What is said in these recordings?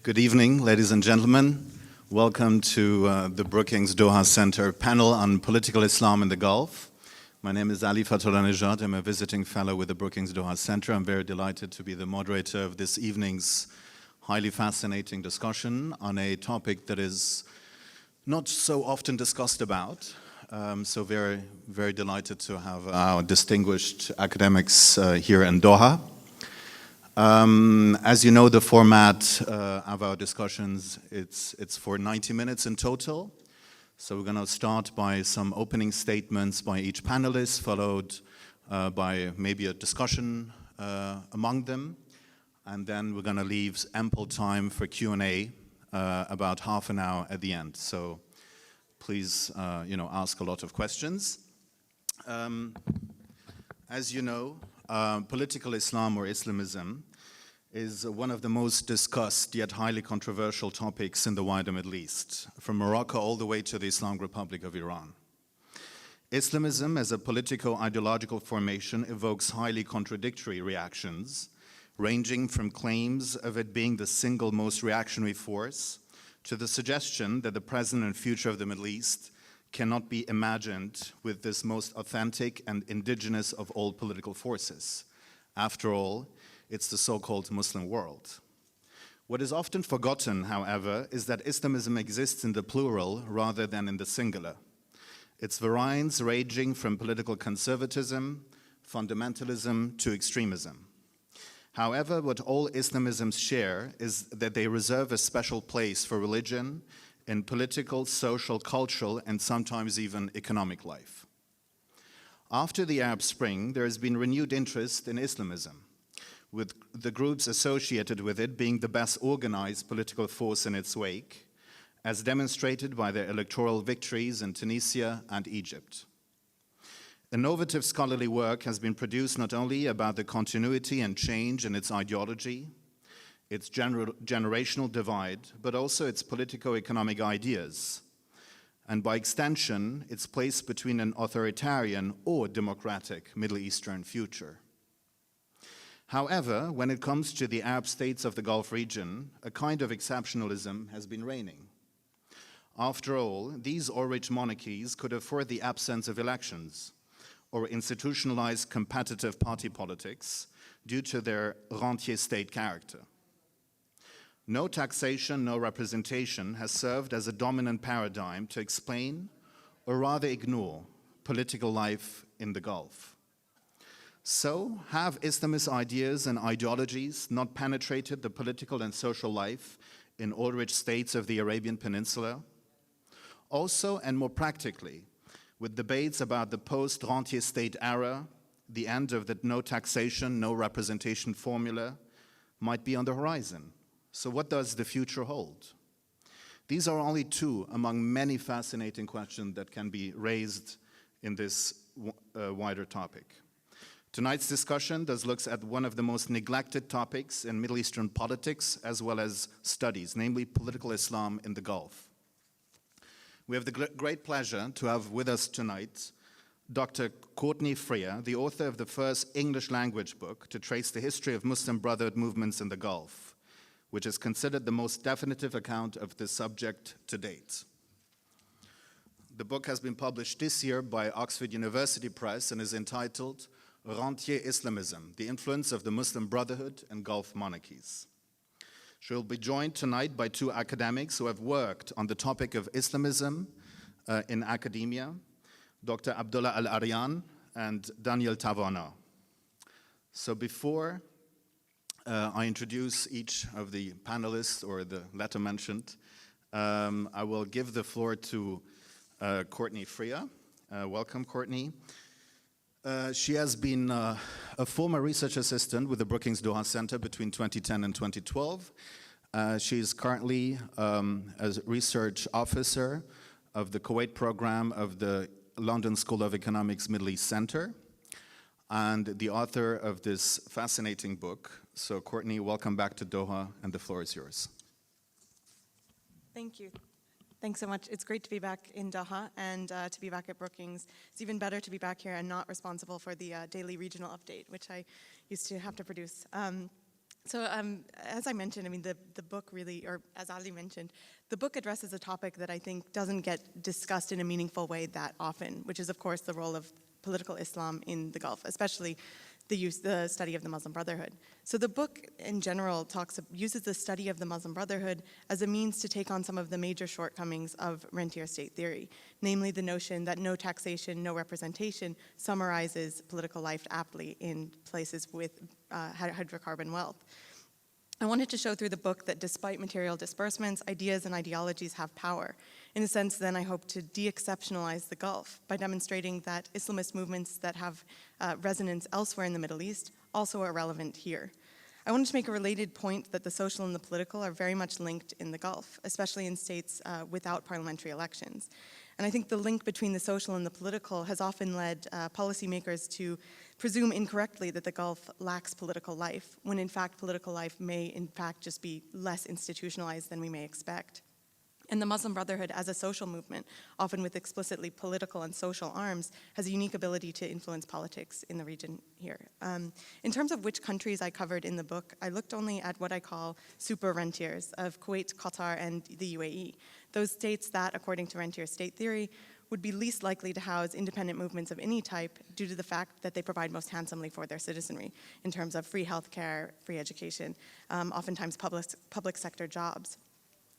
Good evening, ladies and gentlemen. Welcome to the Brookings Doha Center panel on political Islam in the Gulf. My name is Fathollah-Nejad. I'm a visiting fellow with the Brookings Doha Center. I'm very delighted to be the moderator of this evening's highly fascinating discussion on a topic that is not so often discussed about. So very, very delighted to have our distinguished academics here in Doha. As you know, the format of our discussions, it's for 90 minutes in total. So we're going to start by some opening statements by each panelist, followed by maybe a discussion among them. And then we're going to leave ample time for Q&A, about half an hour at the end. So please, ask a lot of questions. As you know, political Islam or Islamism is one of the most discussed yet highly controversial topics in the wider Middle East, from Morocco all the way to the Islamic Republic of Iran. Islamism as a politico-ideological formation evokes highly contradictory reactions, ranging from claims of it being the single most reactionary force to the suggestion that the present and future of the Middle East cannot be imagined with this most authentic and indigenous of all political forces. After all, it's the so-called Muslim world. What is often forgotten, however, is that Islamism exists in the plural rather than in the singular. Its variants ranging from political conservatism, fundamentalism to extremism. However, what all Islamisms share is that they reserve a special place for religion in political, social, cultural, and sometimes even economic life. After the Arab Spring, there has been renewed interest in Islamism, with the groups associated with it being the best organized political force in its wake, as demonstrated by their electoral victories in Tunisia and Egypt. Innovative scholarly work has been produced not only about the continuity and change in its ideology, its generational divide, but also its politico-economic ideas, and by extension, its place between an authoritarian or democratic Middle Eastern future. However, when it comes to the Arab states of the Gulf region, a kind of exceptionalism has been reigning. After all, these oil-rich monarchies could afford the absence of elections or institutionalized competitive party politics due to their rentier state character. No taxation, no representation has served as a dominant paradigm to explain, or rather ignore, political life in the Gulf. So, have Islamist ideas and ideologies not penetrated the political and social life in oil-rich states of the Arabian Peninsula? Also, and more practically, with debates about the post-rentier state era, the end of the no taxation, no representation formula might be on the horizon. So what does the future hold? These are only two among many fascinating questions that can be raised in this wider topic. Tonight's discussion thus looks at one of the most neglected topics in Middle Eastern politics as well as studies, namely political Islam in the Gulf. We have the great pleasure to have with us tonight Dr. Courtney Freer, the author of the first English language book to trace the history of Muslim Brotherhood movements in the Gulf, which is considered the most definitive account of this subject to date. The book has been published this year by Oxford University Press and is entitled Rentier Islamism, the Influence of the Muslim Brotherhood and Gulf Monarchies. She will be joined tonight by two academics who have worked on the topic of Islamism in academia, Dr. Abdullah Al-Arian and Daniel Taverneau. So before I introduce each of the panelists or the latter mentioned, I will give the floor to Courtney Freer. Welcome, Courtney. She has been a former research assistant with the Brookings Doha Center between 2010 and 2012. She is currently a research officer of the Kuwait program of the London School of Economics Middle East Center and the author of this fascinating book. So Courtney, welcome back to Doha, and the floor is yours. Thank you. Thanks so much. It's great to be back in Doha and to be back at Brookings. It's even better to be back here and not responsible for the daily regional update, which I used to have to produce. So as I mentioned, I mean, the book really, or as Ali mentioned, the book addresses a topic that I think doesn't get discussed in a meaningful way that often, which is, of course, the role of political Islam in the Gulf, especially the study of the Muslim Brotherhood. So the book in general uses the study of the Muslim Brotherhood as a means to take on some of the major shortcomings of rentier state theory, namely the notion that no taxation, no representation summarizes political life aptly in places with hydrocarbon wealth. I wanted to show through the book that despite material disbursements, ideas and ideologies have power. In a sense, then, I hope to de-exceptionalize the Gulf by demonstrating that Islamist movements that have resonance elsewhere in the Middle East also are relevant here. I wanted to make a related point that the social and the political are very much linked in the Gulf, especially in states without parliamentary elections. And I think the link between the social and the political has often led policymakers to presume incorrectly that the Gulf lacks political life, when in fact political life may in fact just be less institutionalized than we may expect. And the Muslim Brotherhood as a social movement, often with explicitly political and social arms, has a unique ability to influence politics in the region here. In terms of which countries I covered in the book, I looked only at what I call super rentiers of Kuwait, Qatar, and the UAE. Those states that, according to rentier state theory, would be least likely to house independent movements of any type due to the fact that they provide most handsomely for their citizenry in terms of free healthcare, free education, oftentimes public sector jobs.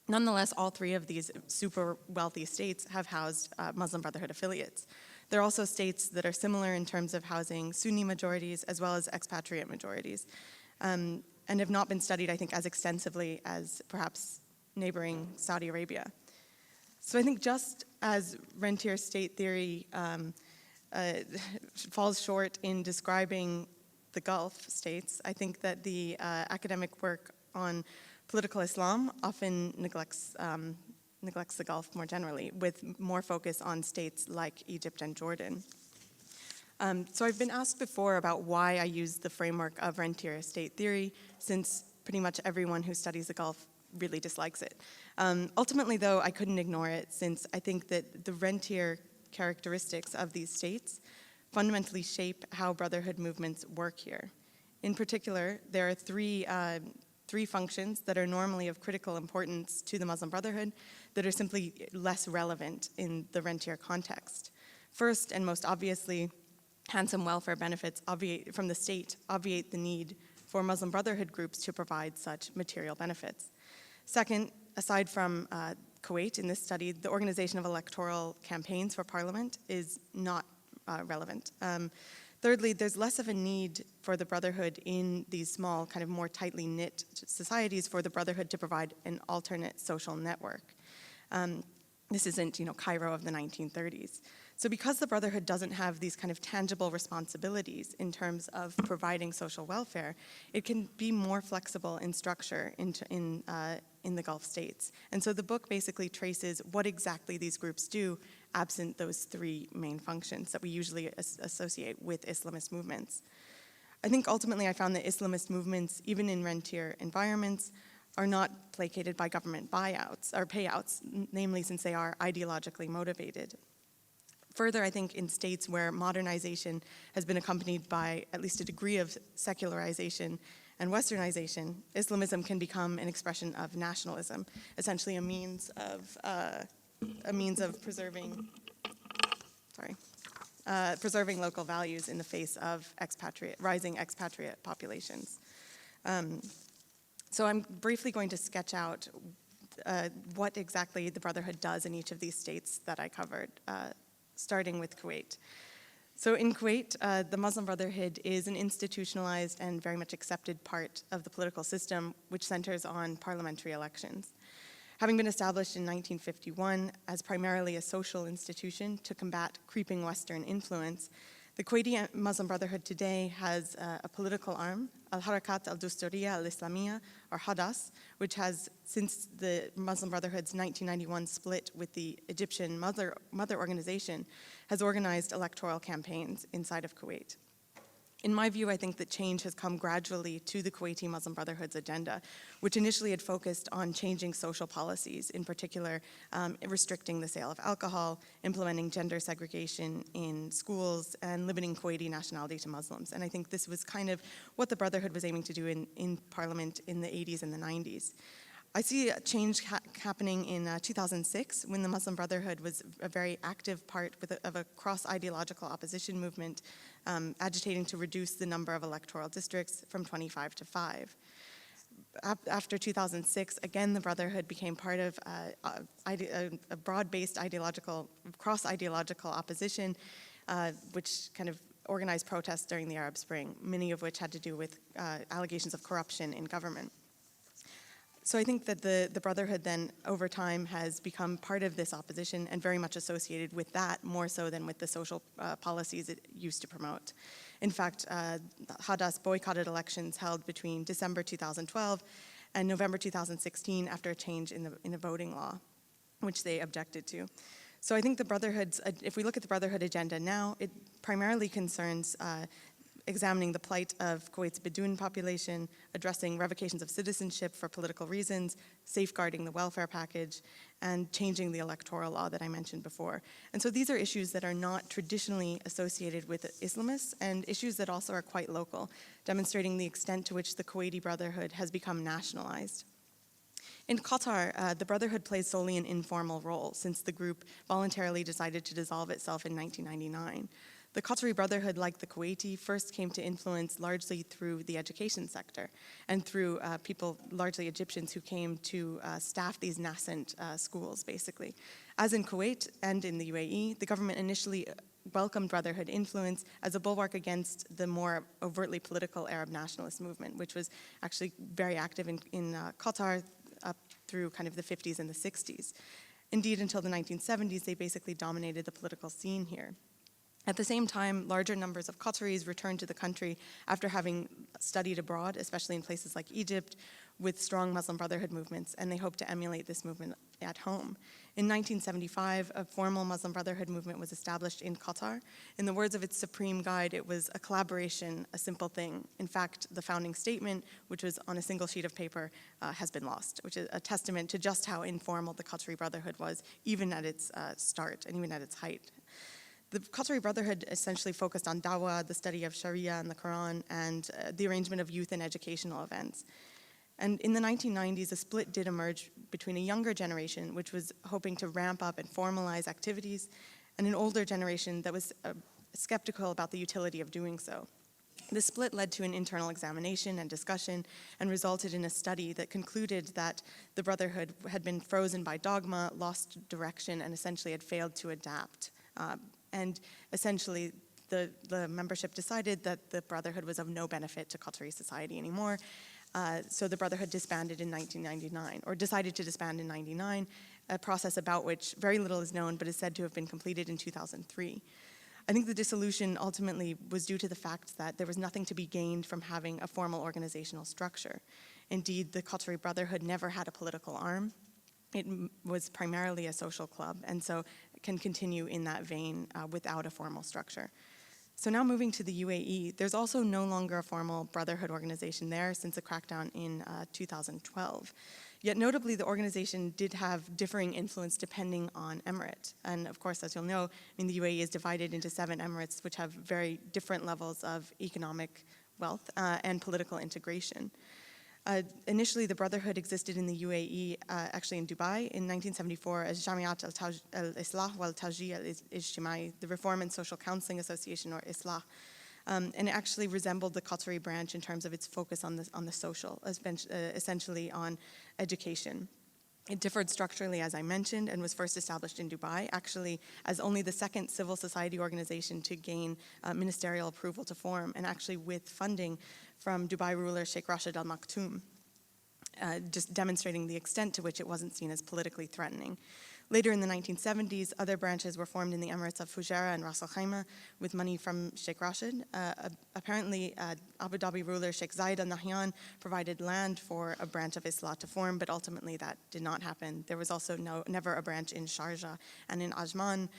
Nonetheless, all three of these super wealthy states have housed Muslim Brotherhood affiliates. There are also states that are similar in terms of housing Sunni majorities as well as expatriate majorities, and have not been studied, I think, as extensively as perhaps neighboring Saudi Arabia. So I think just as rentier state theory falls short in describing the Gulf states, I think that the academic work on political Islam often neglects the Gulf more generally, with more focus on states like Egypt and Jordan. So I've been asked before about why I use the framework of rentier state theory, since pretty much everyone who studies the Gulf really dislikes it. Ultimately, though, I couldn't ignore it, since I think that the rentier characteristics of these states fundamentally shape how brotherhood movements work here. In particular, there are three functions that are normally of critical importance to the Muslim Brotherhood that are simply less relevant in the rentier context. First, and most obviously, handsome welfare benefits from the state obviate the need for Muslim Brotherhood groups to provide such material benefits. Second, aside from Kuwait in this study, the organization of electoral campaigns for parliament is not relevant. Thirdly, there's less of a need for the Brotherhood in these small, kind of more tightly knit societies for the Brotherhood to provide an alternate social network. This isn't, Cairo of the 1930s. So because the Brotherhood doesn't have these kind of tangible responsibilities in terms of providing social welfare, it can be more flexible in structure in the Gulf states. And so the book basically traces what exactly these groups do absent those three main functions that we usually associate with Islamist movements. I think ultimately I found that Islamist movements, even in rentier environments, are not placated by government buyouts or payouts, namely since they are ideologically motivated. Further, I think in states where modernization has been accompanied by at least a degree of secularization and westernization, Islamism can become an expression of nationalism, essentially a means of preserving local values in the face of rising expatriate populations. So I'm briefly going to sketch out what exactly the Brotherhood does in each of these states that I covered, starting with Kuwait. So in Kuwait, the Muslim Brotherhood is an institutionalized and very much accepted part of the political system, which centers on parliamentary elections. Having been established in 1951 as primarily a social institution to combat creeping Western influence, the Kuwaiti Muslim Brotherhood today has a political arm, Al-Harakat al-Dusturiya al-Islamiyya, or HADAS, which has, since the Muslim Brotherhood's 1991 split with the Egyptian mother organization, has organized electoral campaigns inside of Kuwait. In my view, I think that change has come gradually to the Kuwaiti Muslim Brotherhood's agenda, which initially had focused on changing social policies, in particular restricting the sale of alcohol, implementing gender segregation in schools, and limiting Kuwaiti nationality to Muslims. And I think this was kind of what the Brotherhood was aiming to do in Parliament in the 80s and the 90s. I see a change happening in 2006 when the Muslim Brotherhood was a very active part of a cross-ideological opposition movement agitating to reduce the number of electoral districts from 25 to 5. After 2006, again, the Brotherhood became part of a broad-based cross-ideological opposition, which kind of organized protests during the Arab Spring, many of which had to do with allegations of corruption in government. So I think that the Brotherhood then, over time, has become part of this opposition and very much associated with that, more so than with the social policies it used to promote. In fact, Hadas boycotted elections held between December 2012 and November 2016 after a change in the voting law, which they objected to. So I think the Brotherhood's, if we look at the Brotherhood agenda now, it primarily concerns examining the plight of Kuwait's Bedouin population, addressing revocations of citizenship for political reasons, safeguarding the welfare package, and changing the electoral law that I mentioned before. And so these are issues that are not traditionally associated with Islamists and issues that also are quite local, demonstrating the extent to which the Kuwaiti Brotherhood has become nationalized. In Qatar, the Brotherhood plays solely an informal role since the group voluntarily decided to dissolve itself in 1999. The Qatari Brotherhood, like the Kuwaiti, first came to influence largely through the education sector and through people, largely Egyptians, who came to staff these nascent schools, basically. As in Kuwait and in the UAE, the government initially welcomed Brotherhood influence as a bulwark against the more overtly political Arab nationalist movement, which was actually very active in Qatar up through kind of the 50s and the 60s. Indeed, until the 1970s, they basically dominated the political scene here. At the same time, larger numbers of Qataris returned to the country after having studied abroad, especially in places like Egypt, with strong Muslim Brotherhood movements, and they hope to emulate this movement at home. In 1975, a formal Muslim Brotherhood movement was established in Qatar. In the words of its supreme guide, it was a collaboration, a simple thing. In fact, the founding statement, which was on a single sheet of paper, has been lost, which is a testament to just how informal the Qatari Brotherhood was, even at its start and even at its height. The Qatari Brotherhood essentially focused on dawah, the study of Sharia and the Quran, and the arrangement of youth and educational events. And in the 1990s, a split did emerge between a younger generation, which was hoping to ramp up and formalize activities, and an older generation that was skeptical about the utility of doing so. This split led to an internal examination and discussion and resulted in a study that concluded that the Brotherhood had been frozen by dogma, lost direction, and essentially had failed to adapt. And essentially, the membership decided that the Brotherhood was of no benefit to Qatari society anymore. So the Brotherhood disbanded in 1999, or decided to disband in 1999, a process about which very little is known, but is said to have been completed in 2003. I think the dissolution ultimately was due to the fact that there was nothing to be gained from having a formal organizational structure. Indeed, the Qatari Brotherhood never had a political arm. It was primarily a social club, and so can continue in that vein without a formal structure. So now moving to the UAE, there's also no longer a formal Brotherhood organization there since the crackdown in 2012. Yet notably, the organization did have differing influence depending on emirate. And of course, as you'll know, the UAE is divided into 7 emirates, which have very different levels of economic wealth and political integration. Initially, the Brotherhood existed in the UAE, actually in Dubai, in 1974 as Jamiat al-Islah wal-Tawjih al-Ijtimai, the Reform and Social Counseling Association, or Islah. And it actually resembled the Qatari branch in terms of its focus on the social, essentially on education. It differed structurally, as I mentioned, and was first established in Dubai, actually as only the second civil society organization to gain ministerial approval to form, and actually with funding from Dubai ruler Sheikh Rashid Al Maktoum, just demonstrating the extent to which it wasn't seen as politically threatening. Later in the 1970s, other branches were formed in the Emirates of Fujairah and Ras Al Khaimah with money from Sheikh Rashid. Apparently, Abu Dhabi ruler Sheikh Zayed Al Nahyan provided land for a branch of Islah to form, but ultimately that did not happen. There was also never a branch in Sharjah and in Ajman.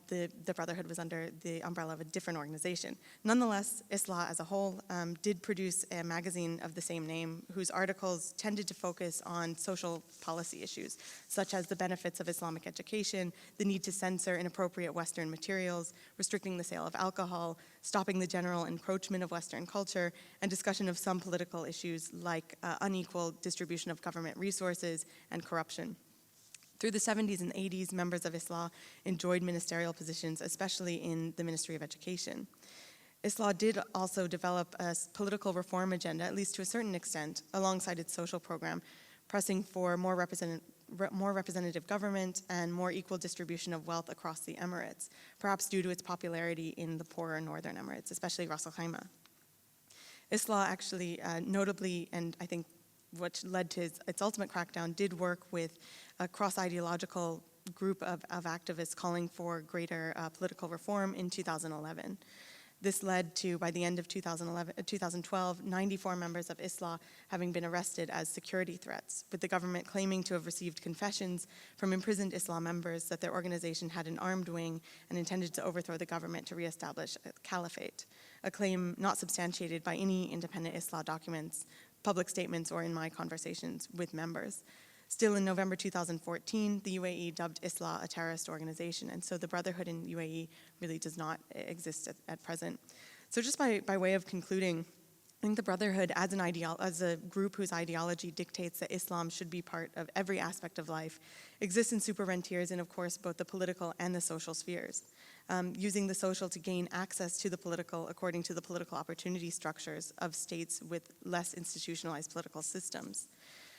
the Brotherhood was under the umbrella of a different organization. Nonetheless, Islah as a whole did produce a magazine of the same name, whose articles tended to focus on social policy issues, such as the benefits of Islamic education, the need to censor inappropriate Western materials, restricting the sale of alcohol, stopping the general encroachment of Western culture, and discussion of some political issues like unequal distribution of government resources and corruption. Through the 70s and 80s, members of Islah enjoyed ministerial positions, especially in the Ministry of Education. Islah did also develop a political reform agenda, at least to a certain extent, alongside its social program, pressing for more representative government and more equal distribution of wealth across the Emirates, perhaps due to its popularity in the poorer northern Emirates, especially Ras Al Khaimah. Islah actually notably, and I think which led to its ultimate crackdown, did work with a cross-ideological group of activists calling for greater political reform in 2011. This led to, by the end of 2012, 94 members of Islah having been arrested as security threats, with the government claiming to have received confessions from imprisoned Islah members that their organization had an armed wing and intended to overthrow the government to reestablish a caliphate, a claim not substantiated by any independent Islah documents, public statements, or in my conversations with members. Still, in November 2014, the UAE dubbed Islah a terrorist organization, and so the Brotherhood in UAE really does not exist at present. So just by way of concluding, I think the Brotherhood, as a group whose ideology dictates that Islam should be part of every aspect of life, exists in super rentiers in, of course, both the political and the social spheres, using the social to gain access to the political according to the political opportunity structures of states with less institutionalized political systems.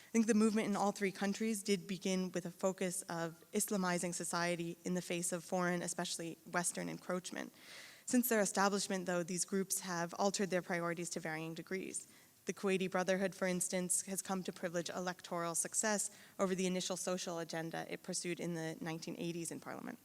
I think the movement in all three countries did begin with a focus of Islamizing society in the face of foreign, especially Western, encroachment. Since their establishment, though, these groups have altered their priorities to varying degrees. The Kuwaiti Brotherhood, for instance, has come to privilege electoral success over the initial social agenda it pursued in the 1980s in Parliament.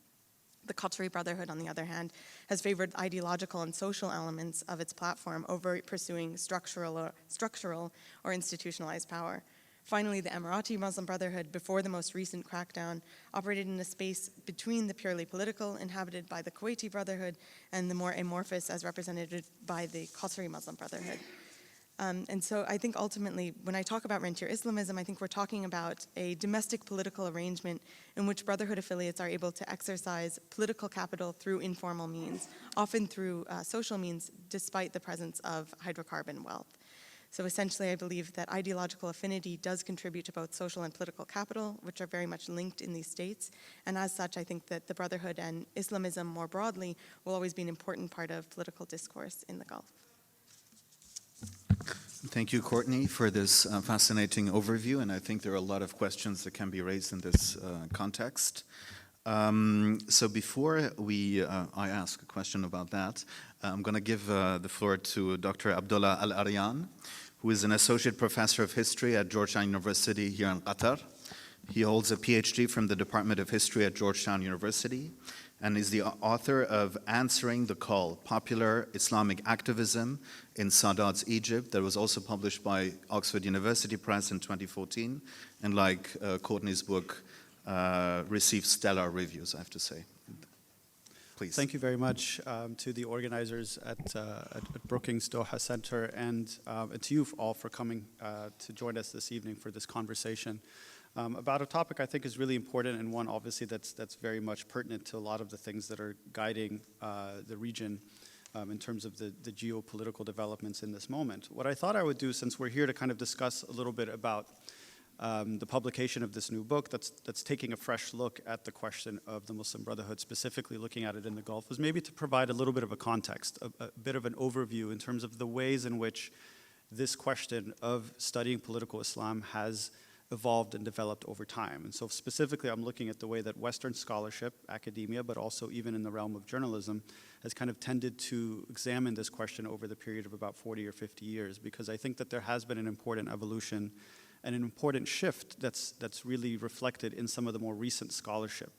The Qatari Brotherhood, on the other hand, has favored ideological and social elements of its platform over pursuing structural or institutionalized power. Finally, the Emirati Muslim Brotherhood, before the most recent crackdown, operated in a space between the purely political, inhabited by the Kuwaiti Brotherhood, and the more amorphous, as represented by the Qatari Muslim Brotherhood. And so I think ultimately, when I talk about Rentier Islamism, I think we're talking about a domestic political arrangement in which Brotherhood affiliates are able to exercise political capital through informal means, often through social means, despite the presence of hydrocarbon wealth. So essentially, I believe that ideological affinity does contribute to both social and political capital, which are very much linked in these states. And as such, I think that the Brotherhood and Islamism more broadly will always be an important part of political discourse in the Gulf. Thank you, Courtney, for this fascinating overview. And I think there are a lot of questions that can be raised in this context. So before I ask a question about that, I'm going to give the floor to Dr. Abdullah Al-Arian, who is an associate professor of history at Georgetown University here in Qatar. He holds a PhD from the Department of History at Georgetown University and is the author of Answering the Call, Popular Islamic Activism in Sadat's Egypt, that was also published by Oxford University Press in 2014, and like Courtney's book, received stellar reviews, I have to say. Please. Thank you very much to the organizers at Brookings Doha Center and to you all for coming to join us this evening for this conversation about a topic I think is really important, and one obviously that's very much pertinent to a lot of the things that are guiding the region in terms of the geopolitical developments in this moment. What I thought I would do, since we're here to kind of discuss a little bit about the publication of this new book that's taking a fresh look at the question of the Muslim Brotherhood, specifically looking at it in the Gulf, was maybe to provide a little bit of a context, a bit of an overview in terms of the ways in which this question of studying political Islam has evolved and developed over time. And so specifically, I'm looking at the way that Western scholarship, academia, but also even in the realm of journalism, has kind of tended to examine this question over the period of about 40 or 50 years, because I think that there has been an important evolution and an important shift that's really reflected in some of the more recent scholarship.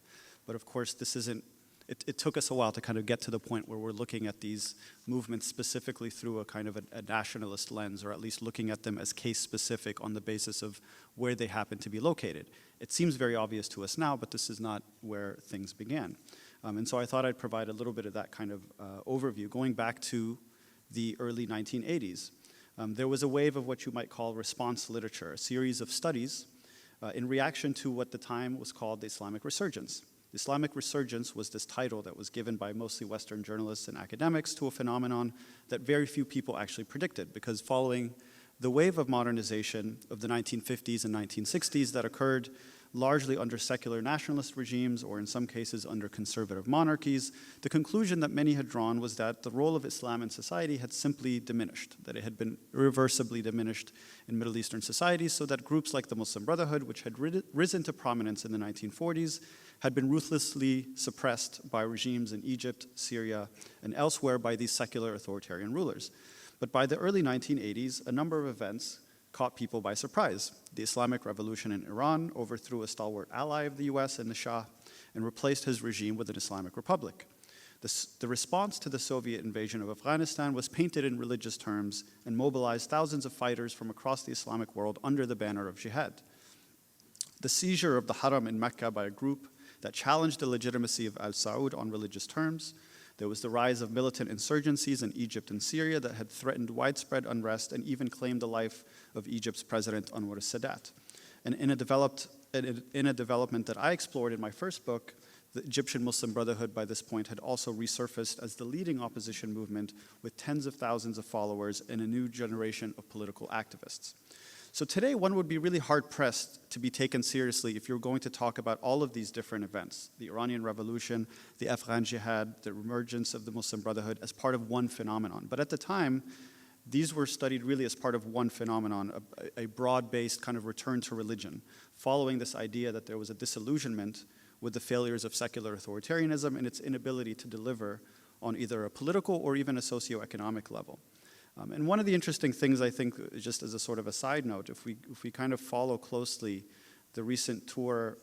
But of course, this isn't, it took us a while to kind of get to the point where we're looking at these movements specifically through a kind of a nationalist lens, or at least looking at them as case specific on the basis of where they happen to be located. It seems very obvious to us now, but this is not where things began. And so I thought I'd provide a little bit of that kind of overview, going back to the early 1980s. There was a wave of what you might call response literature, a series of studies in reaction to what at the time was called the Islamic Resurgence. The Islamic Resurgence was this title that was given by mostly Western journalists and academics to a phenomenon that very few people actually predicted, because following the wave of modernization of the 1950s and 1960s that occurred largely under secular nationalist regimes, or in some cases under conservative monarchies, the conclusion that many had drawn was that the role of Islam in society had simply diminished, that it had been irreversibly diminished in Middle Eastern societies, so that groups like the Muslim Brotherhood, which had risen to prominence in the 1940s, had been ruthlessly suppressed by regimes in Egypt, Syria, and elsewhere by these secular authoritarian rulers. But by the early 1980s, a number of events caught people by surprise. The Islamic Revolution in Iran overthrew a stalwart ally of the US and the Shah and replaced his regime with an Islamic Republic. The response to the Soviet invasion of Afghanistan was painted in religious terms and mobilized thousands of fighters from across the Islamic world under the banner of jihad. The seizure of the Haram in Mecca by a group that challenged the legitimacy of Al Saud on religious terms. There was the rise of militant insurgencies in Egypt and Syria that had threatened widespread unrest and even claimed the life of Egypt's president Anwar al-Sadat. And in a development that I explored in my first book, the Egyptian Muslim Brotherhood by this point had also resurfaced as the leading opposition movement with tens of thousands of followers and a new generation of political activists. So today, one would be really hard-pressed to be taken seriously if you're going to talk about all of these different events, the Iranian Revolution, the Afghan Jihad, the emergence of the Muslim Brotherhood, as part of one phenomenon. But at the time, these were studied really as part of one phenomenon, a broad-based kind of return to religion, following this idea that there was a disillusionment with the failures of secular authoritarianism and its inability to deliver on either a political or even a socioeconomic level. And one of the interesting things, I think, just as a sort of a side note, if we kind of follow closely the recent tour,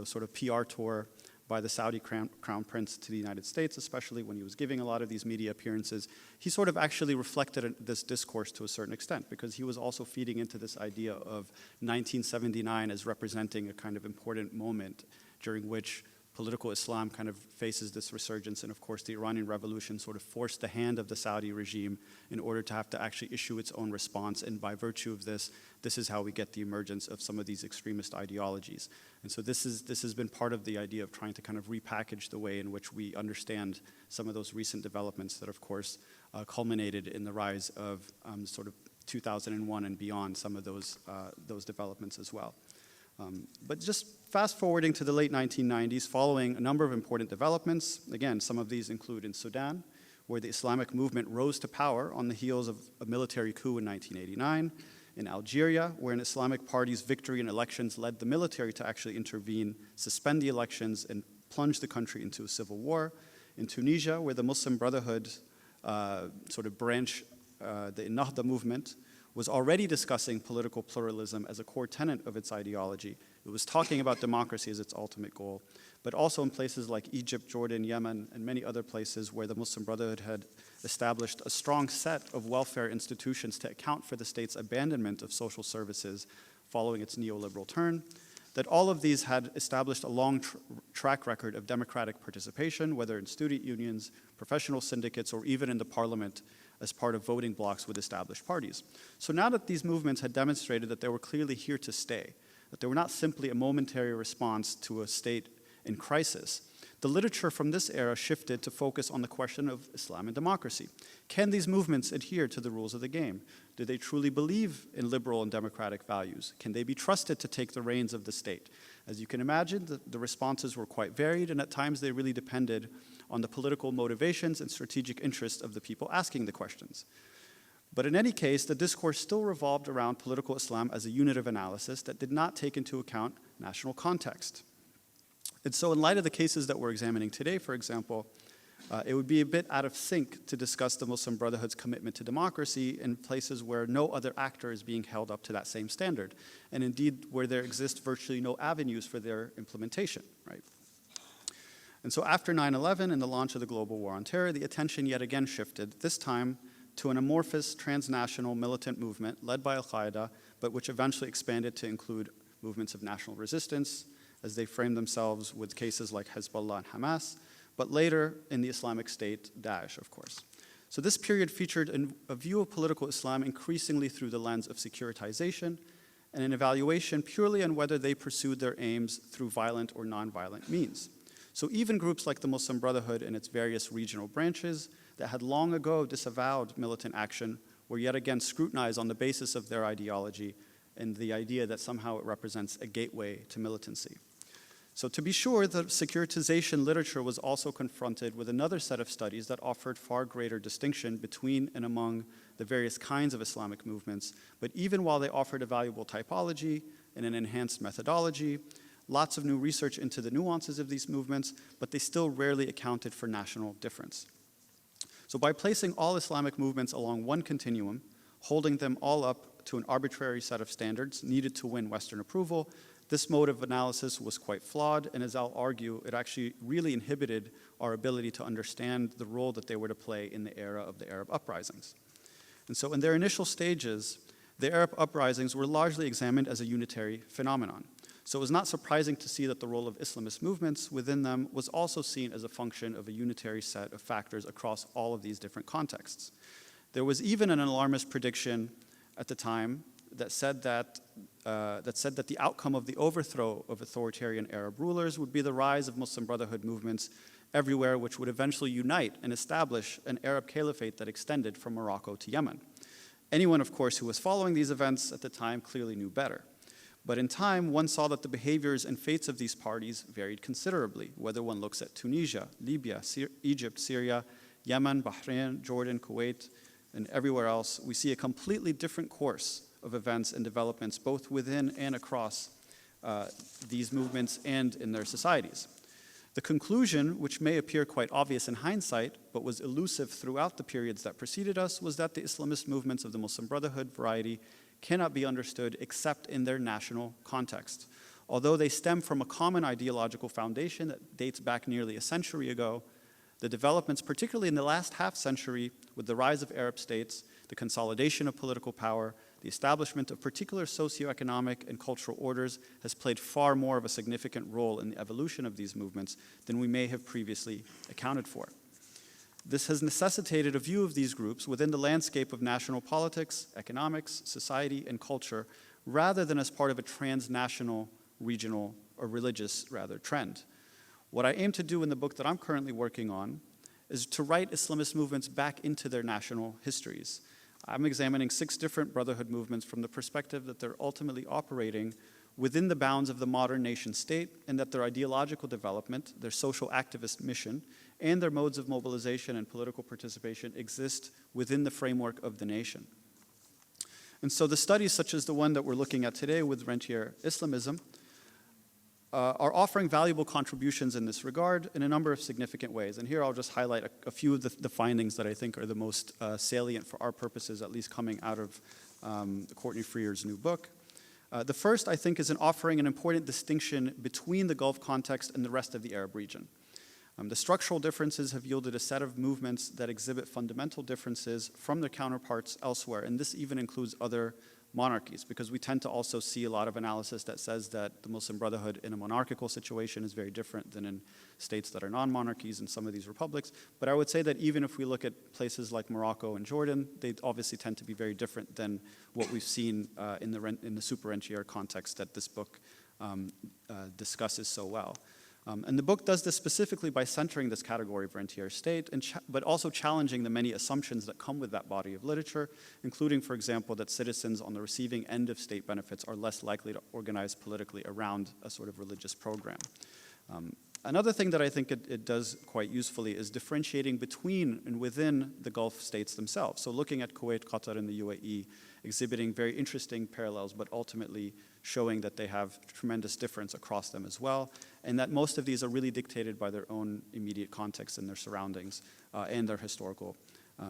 sort of PR tour by the Saudi Crown Prince to the United States, especially when he was giving a lot of these media appearances, he sort of actually reflected this discourse to a certain extent, because he was also feeding into this idea of 1979 as representing a kind of important moment during which political Islam kind of faces this resurgence, and of course the Iranian Revolution sort of forced the hand of the Saudi regime in order to have to actually issue its own response, and by virtue of this is how we get the emergence of some of these extremist ideologies. And so this has been part of the idea of trying to kind of repackage the way in which we understand some of those recent developments that of course culminated in the rise of sort of 2001 and beyond, some of those developments as well. But just fast forwarding to the late 1990s, following a number of important developments, again, some of these include in Sudan, where the Islamic movement rose to power on the heels of a military coup in 1989, in Algeria, where an Islamic party's victory in elections led the military to actually intervene, suspend the elections, and plunge the country into a civil war, in Tunisia, where the Muslim Brotherhood sort of branch, the Ennahda movement, was already discussing political pluralism as a core tenet of its ideology. It was talking about democracy as its ultimate goal, but also in places like Egypt, Jordan, Yemen, and many other places where the Muslim Brotherhood had established a strong set of welfare institutions to account for the state's abandonment of social services following its neoliberal turn, that all of these had established a long track record of democratic participation, whether in student unions, professional syndicates, or even in the parliament, as part of voting blocs with established parties. So now that these movements had demonstrated that they were clearly here to stay, that they were not simply a momentary response to a state in crisis, the literature from this era shifted to focus on the question of Islam and democracy. Can these movements adhere to the rules of the game? Do they truly believe in liberal and democratic values? Can they be trusted to take the reins of the state? As you can imagine, the responses were quite varied, and at times they really depended on the political motivations and strategic interests of the people asking the questions. But in any case, the discourse still revolved around political Islam as a unit of analysis that did not take into account national context. And so in light of the cases that we're examining today, for example, it would be a bit out of sync to discuss the Muslim Brotherhood's commitment to democracy in places where no other actor is being held up to that same standard, and indeed where there exist virtually no avenues for their implementation, right? And so after 9/11 and the launch of the global war on terror, the attention yet again shifted, this time to an amorphous transnational militant movement led by Al-Qaeda, but which eventually expanded to include movements of national resistance, as they framed themselves with cases like Hezbollah and Hamas, but later in the Islamic State, Daesh, of course. So this period featured a view of political Islam increasingly through the lens of securitization and an evaluation purely on whether they pursued their aims through violent or nonviolent means. So even groups like the Muslim Brotherhood and its various regional branches that had long ago disavowed militant action were yet again scrutinized on the basis of their ideology and the idea that somehow it represents a gateway to militancy. So to be sure, the securitization literature was also confronted with another set of studies that offered far greater distinction between and among the various kinds of Islamic movements, but even while they offered a valuable typology and an enhanced methodology, lots of new research into the nuances of these movements, but they still rarely accounted for national difference. So by placing all Islamic movements along one continuum, holding them all up to an arbitrary set of standards needed to win Western approval, this mode of analysis was quite flawed, and as I'll argue, it actually really inhibited our ability to understand the role that they were to play in the era of the Arab uprisings. And so in their initial stages, the Arab uprisings were largely examined as a unitary phenomenon. So it was not surprising to see that the role of Islamist movements within them was also seen as a function of a unitary set of factors across all of these different contexts. There was even an alarmist prediction at the time that said that the outcome of the overthrow of authoritarian Arab rulers would be the rise of Muslim Brotherhood movements everywhere, which would eventually unite and establish an Arab caliphate that extended from Morocco to Yemen. Anyone, of course, who was following these events at the time clearly knew better. But in time, one saw that the behaviors and fates of these parties varied considerably, whether one looks at Tunisia, Libya, Egypt, Syria, Yemen, Bahrain, Jordan, Kuwait, and everywhere else. We see a completely different course of events and developments, both within and across these movements and in their societies. The conclusion, which may appear quite obvious in hindsight, but was elusive throughout the periods that preceded us, was that the Islamist movements of the Muslim Brotherhood variety cannot be understood except in their national context. Although they stem from a common ideological foundation that dates back nearly a century ago, the developments, particularly in the last half century, with the rise of Arab states, the consolidation of political power, the establishment of particular socioeconomic and cultural orders has played far more of a significant role in the evolution of these movements than we may have previously accounted for. This has necessitated a view of these groups within the landscape of national politics, economics, society, and culture, rather than as part of a transnational, regional, or religious, trend. What I aim to do in the book that I'm currently working on is to write Islamist movements back into their national histories. I'm examining 6 different brotherhood movements from the perspective that they're ultimately operating within the bounds of the modern nation state, and that their ideological development, their social activist mission, and their modes of mobilization and political participation exist within the framework of the nation. And so the studies such as the one that we're looking at today with Rentier Islamism are offering valuable contributions in this regard in a number of significant ways. And here I'll just highlight a few of the findings that I think are the most salient for our purposes, at least coming out of Courtney Freer's new book. The first, I think, is in offering an important distinction between the Gulf context and the rest of the Arab region. The structural differences have yielded a set of movements that exhibit fundamental differences from their counterparts elsewhere, and this even includes other monarchies, because we tend to also see a lot of analysis that says that the Muslim Brotherhood in a monarchical situation is very different than in states that are non-monarchies in some of these republics. But I would say that even if we look at places like Morocco and Jordan, they obviously tend to be very different than what we've seen in the super Rentier context that this book discusses so well. And the book does this specifically by centering this category of Rentier state, but also challenging the many assumptions that come with that body of literature, including, for example, that citizens on the receiving end of state benefits are less likely to organize politically around a sort of religious program. Another thing that I think it does quite usefully is differentiating between and within the Gulf states themselves. So looking at Kuwait, Qatar, and the UAE, exhibiting very interesting parallels, but ultimately showing that they have tremendous difference across them as well, and that most of these are really dictated by their own immediate context and their surroundings and their historical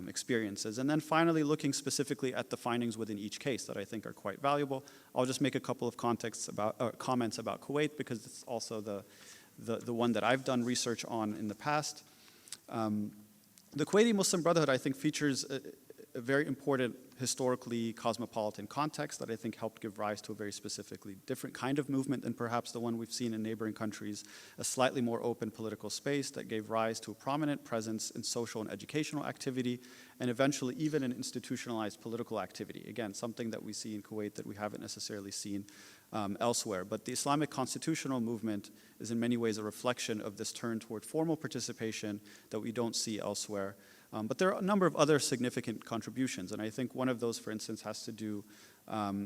experiences. And then finally, looking specifically at the findings within each case that I think are quite valuable. I'll just make a couple of comments about Kuwait, because it's also the one that I've done research on in the past. The Kuwaiti Muslim Brotherhood, I think, features a very important historically cosmopolitan context that I think helped give rise to a very specifically different kind of movement than perhaps the one we've seen in neighboring countries, a slightly more open political space that gave rise to a prominent presence in social and educational activity, and eventually even an institutionalized political activity. Again, something that we see in Kuwait that we haven't necessarily seen elsewhere. But the Islamic constitutional movement is in many ways a reflection of this turn toward formal participation that we don't see elsewhere. But there are a number of other significant contributions, and I think one of those, for instance, has to do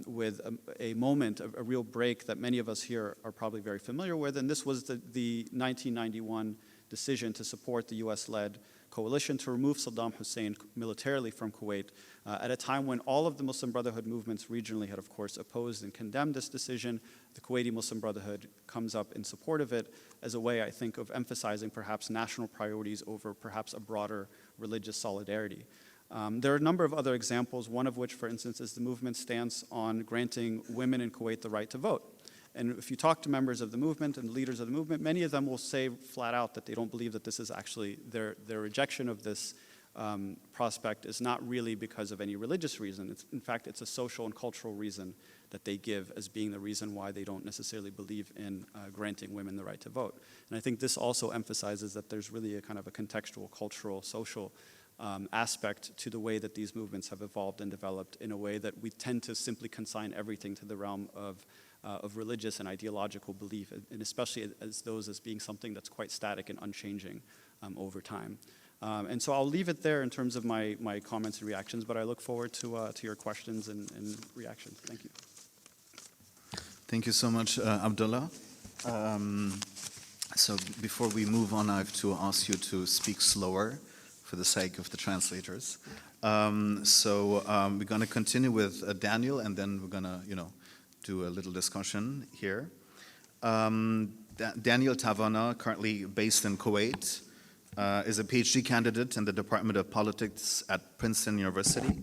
with a moment, a real break that many of us here are probably very familiar with, and this was the 1991 decision to support the US-led coalition to remove Saddam Hussein militarily from Kuwait at a time when all of the Muslim Brotherhood movements regionally had, of course, opposed and condemned this decision. The Kuwaiti Muslim Brotherhood comes up in support of it as a way, I think, of emphasizing perhaps national priorities over perhaps a broader religious solidarity. There are a number of other examples, one of which, for instance, is the movement's stance on granting women in Kuwait the right to vote. And if you talk to members of the movement and leaders of the movement, many of them will say flat out that they don't believe that this is actually, their rejection of this prospect is not really because of any religious reason. In fact, it's a social and cultural reason that they give as being the reason why they don't necessarily believe in granting women the right to vote. And I think this also emphasizes that there's really a kind of a contextual, cultural, social aspect to the way that these movements have evolved and developed in a way that we tend to simply consign everything to the realm of religious and ideological belief, and especially as those as being something that's quite static and unchanging over time. And so I'll leave it there in terms of my comments and reactions, but I look forward to your questions and reactions. Thank you. Thank you so much, Abdullah. So before we move on, I have to ask you to speak slower for the sake of the translators. We're going to continue with Daniel, and then we're going to, do a little discussion here. Daniel Tavana, currently based in Kuwait, is a PhD candidate in the Department of Politics at Princeton University.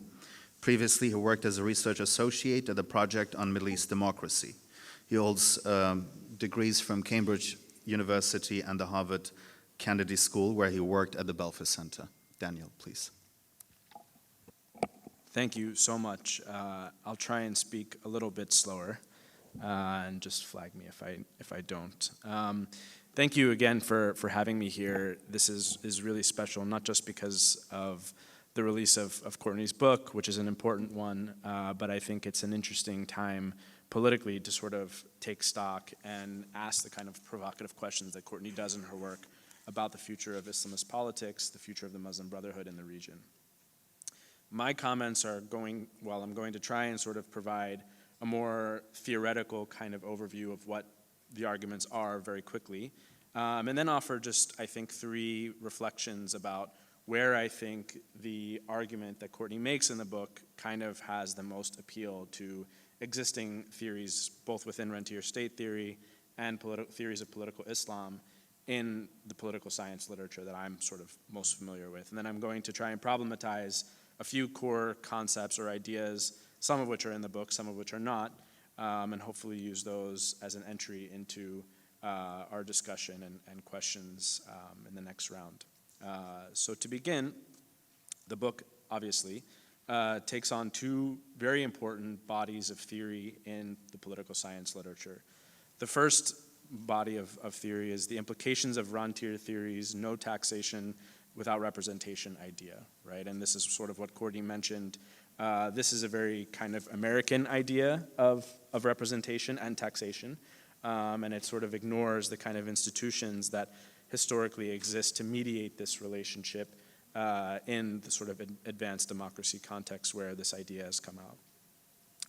Previously, he worked as a research associate at the Project on Middle East Democracy. He holds degrees from Cambridge University and the Harvard Kennedy School, where he worked at the Belfer Center. Daniel, please. Thank you so much. I'll try and speak a little bit slower, and just flag me if I don't. Thank you again for having me here. This is really special, not just because of the release of Courtney's book, which is an important one, but I think it's an interesting time politically to sort of take stock and ask the kind of provocative questions that Courtney does in her work about the future of Islamist politics, the future of the Muslim Brotherhood in the region. My comments are I'm going to try and sort of provide a more theoretical kind of overview of what the arguments are very quickly, and then offer just, I think, 3 reflections about where I think the argument that Courtney makes in the book kind of has the most appeal to existing theories, both within Rentier state theory and theories of political Islam in the political science literature that I'm sort of most familiar with. And then I'm going to try and problematize a few core concepts or ideas, some of which are in the book, some of which are not, and hopefully use those as an entry into our discussion and questions in the next round. So to begin, the book obviously takes on 2 very important bodies of theory in the political science literature. The first body of theory is the implications of Rentier theory's no taxation without representation idea, right? And this is sort of what Courtney mentioned. This is a very kind of American idea of representation and taxation, and it sort of ignores the kind of institutions that historically exist to mediate this relationship in the sort of advanced democracy context where this idea has come out.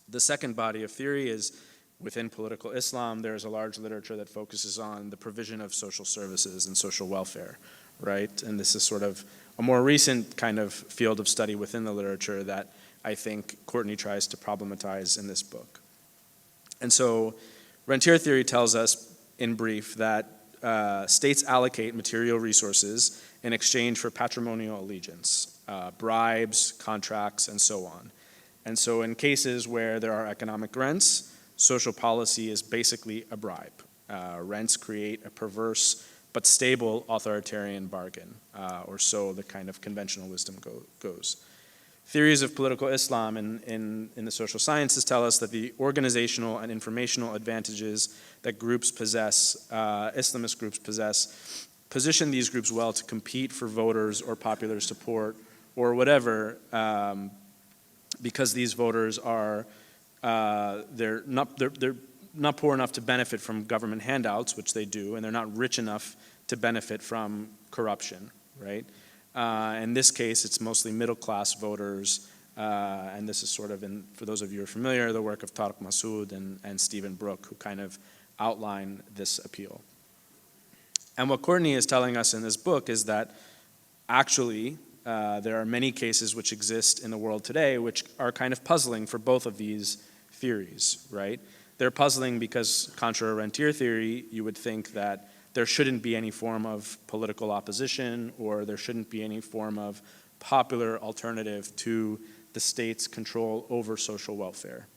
The second body of theory is within political Islam. There's a large literature that focuses on the provision of social services and social welfare, right? And this is sort of a more recent kind of field of study within the literature that I think Courtney tries to problematize in this book. And so Rentier theory tells us in brief that states allocate material resources in exchange for patrimonial allegiance, bribes, contracts, and so on. And so in cases where there are economic rents, social policy is basically a bribe. Rents create a perverse but stable authoritarian bargain, or so the kind of conventional wisdom goes. Theories of political Islam in the social sciences tell us that the organizational and informational advantages that groups possess, Islamist groups possess, position these groups well to compete for voters or popular support or whatever, because these voters are they're not poor enough to benefit from government handouts, which they do, and they're not rich enough to benefit from corruption, right? In this case, it's mostly middle-class voters, and this is sort of, for those of you who are familiar, the work of Tariq Masood and Stephen Brooke, who kind of outline this appeal. And what Courtney is telling us in this book is that actually there are many cases which exist in the world today which are kind of puzzling for both of these theories, right? They're puzzling because, contra Rentier theory, you would think that there shouldn't be any form of political opposition, or there shouldn't be any form of popular alternative to the state's control over social welfare.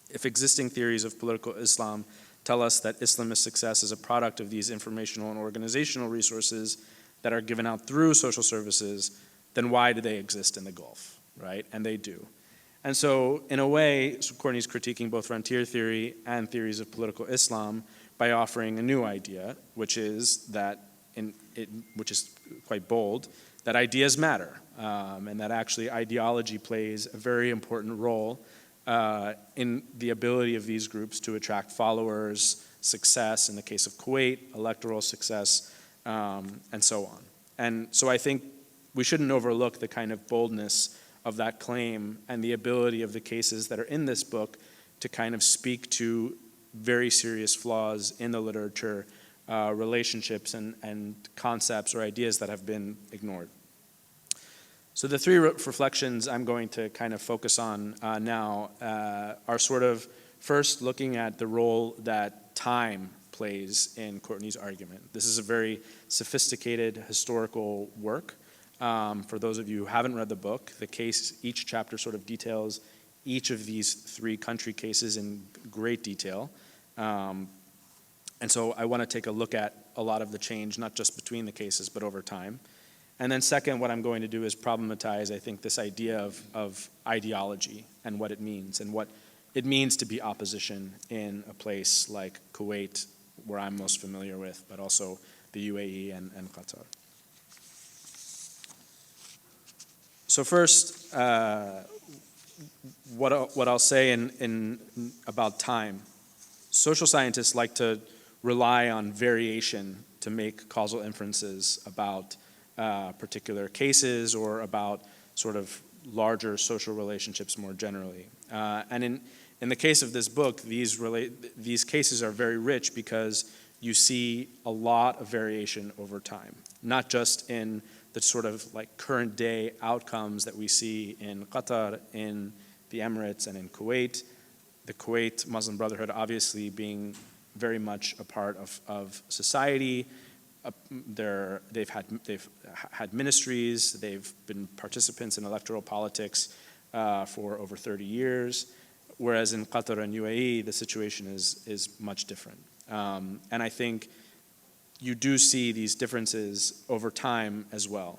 If existing theories of political Islam tell us that Islamist success is a product of these informational and organizational resources that are given out through social services, then why do they exist in the Gulf, right? And they do. And so, in a way, Courtney's critiquing both Rentier theory and theories of political Islam by offering a new idea, which is that, which is quite bold, that ideas matter, and that actually ideology plays a very important role in the ability of these groups to attract followers, success, in the case of Kuwait, electoral success, and so on. And so I think we shouldn't overlook the kind of boldness of that claim and the ability of the cases that are in this book to kind of speak to very serious flaws in the literature, relationships and concepts or ideas that have been ignored. So the three reflections I'm going to kind of focus on now are sort of first looking at the role that time plays in Courtney's argument. This is a very sophisticated historical work. For those of you who haven't read the book, each chapter sort of details each of these three country cases in great detail. And so I want to take a look at a lot of the change, not just between the cases, but over time. And then second, what I'm going to do is problematize, I think, this idea of ideology and what it means, and what it means to be opposition in a place like Kuwait, where I'm most familiar with, but also the UAE and Qatar. So first, what I'll say about time. Social scientists like to rely on variation to make causal inferences about particular cases or about sort of larger social relationships more generally. And in the case of this book, these cases are very rich because you see a lot of variation over time, not just in the sort of like current day outcomes that we see in Qatar, in the Emirates, and in Kuwait. The Kuwait Muslim Brotherhood obviously being very much a part of society. They've had ministries, they've been participants in electoral politics for over 30 years, whereas in Qatar and UAE, the situation is much different. And I think you do see these differences over time as well.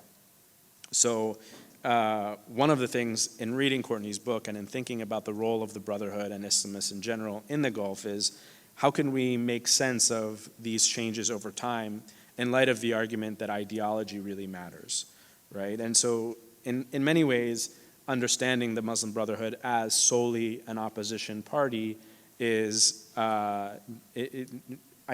So one of the things in reading Courtney's book and in thinking about the role of the Brotherhood and Islamists in general in the Gulf is, how can we make sense of these changes over time in light of the argument that ideology really matters, right? And so in many ways, understanding the Muslim Brotherhood as solely an opposition party is, I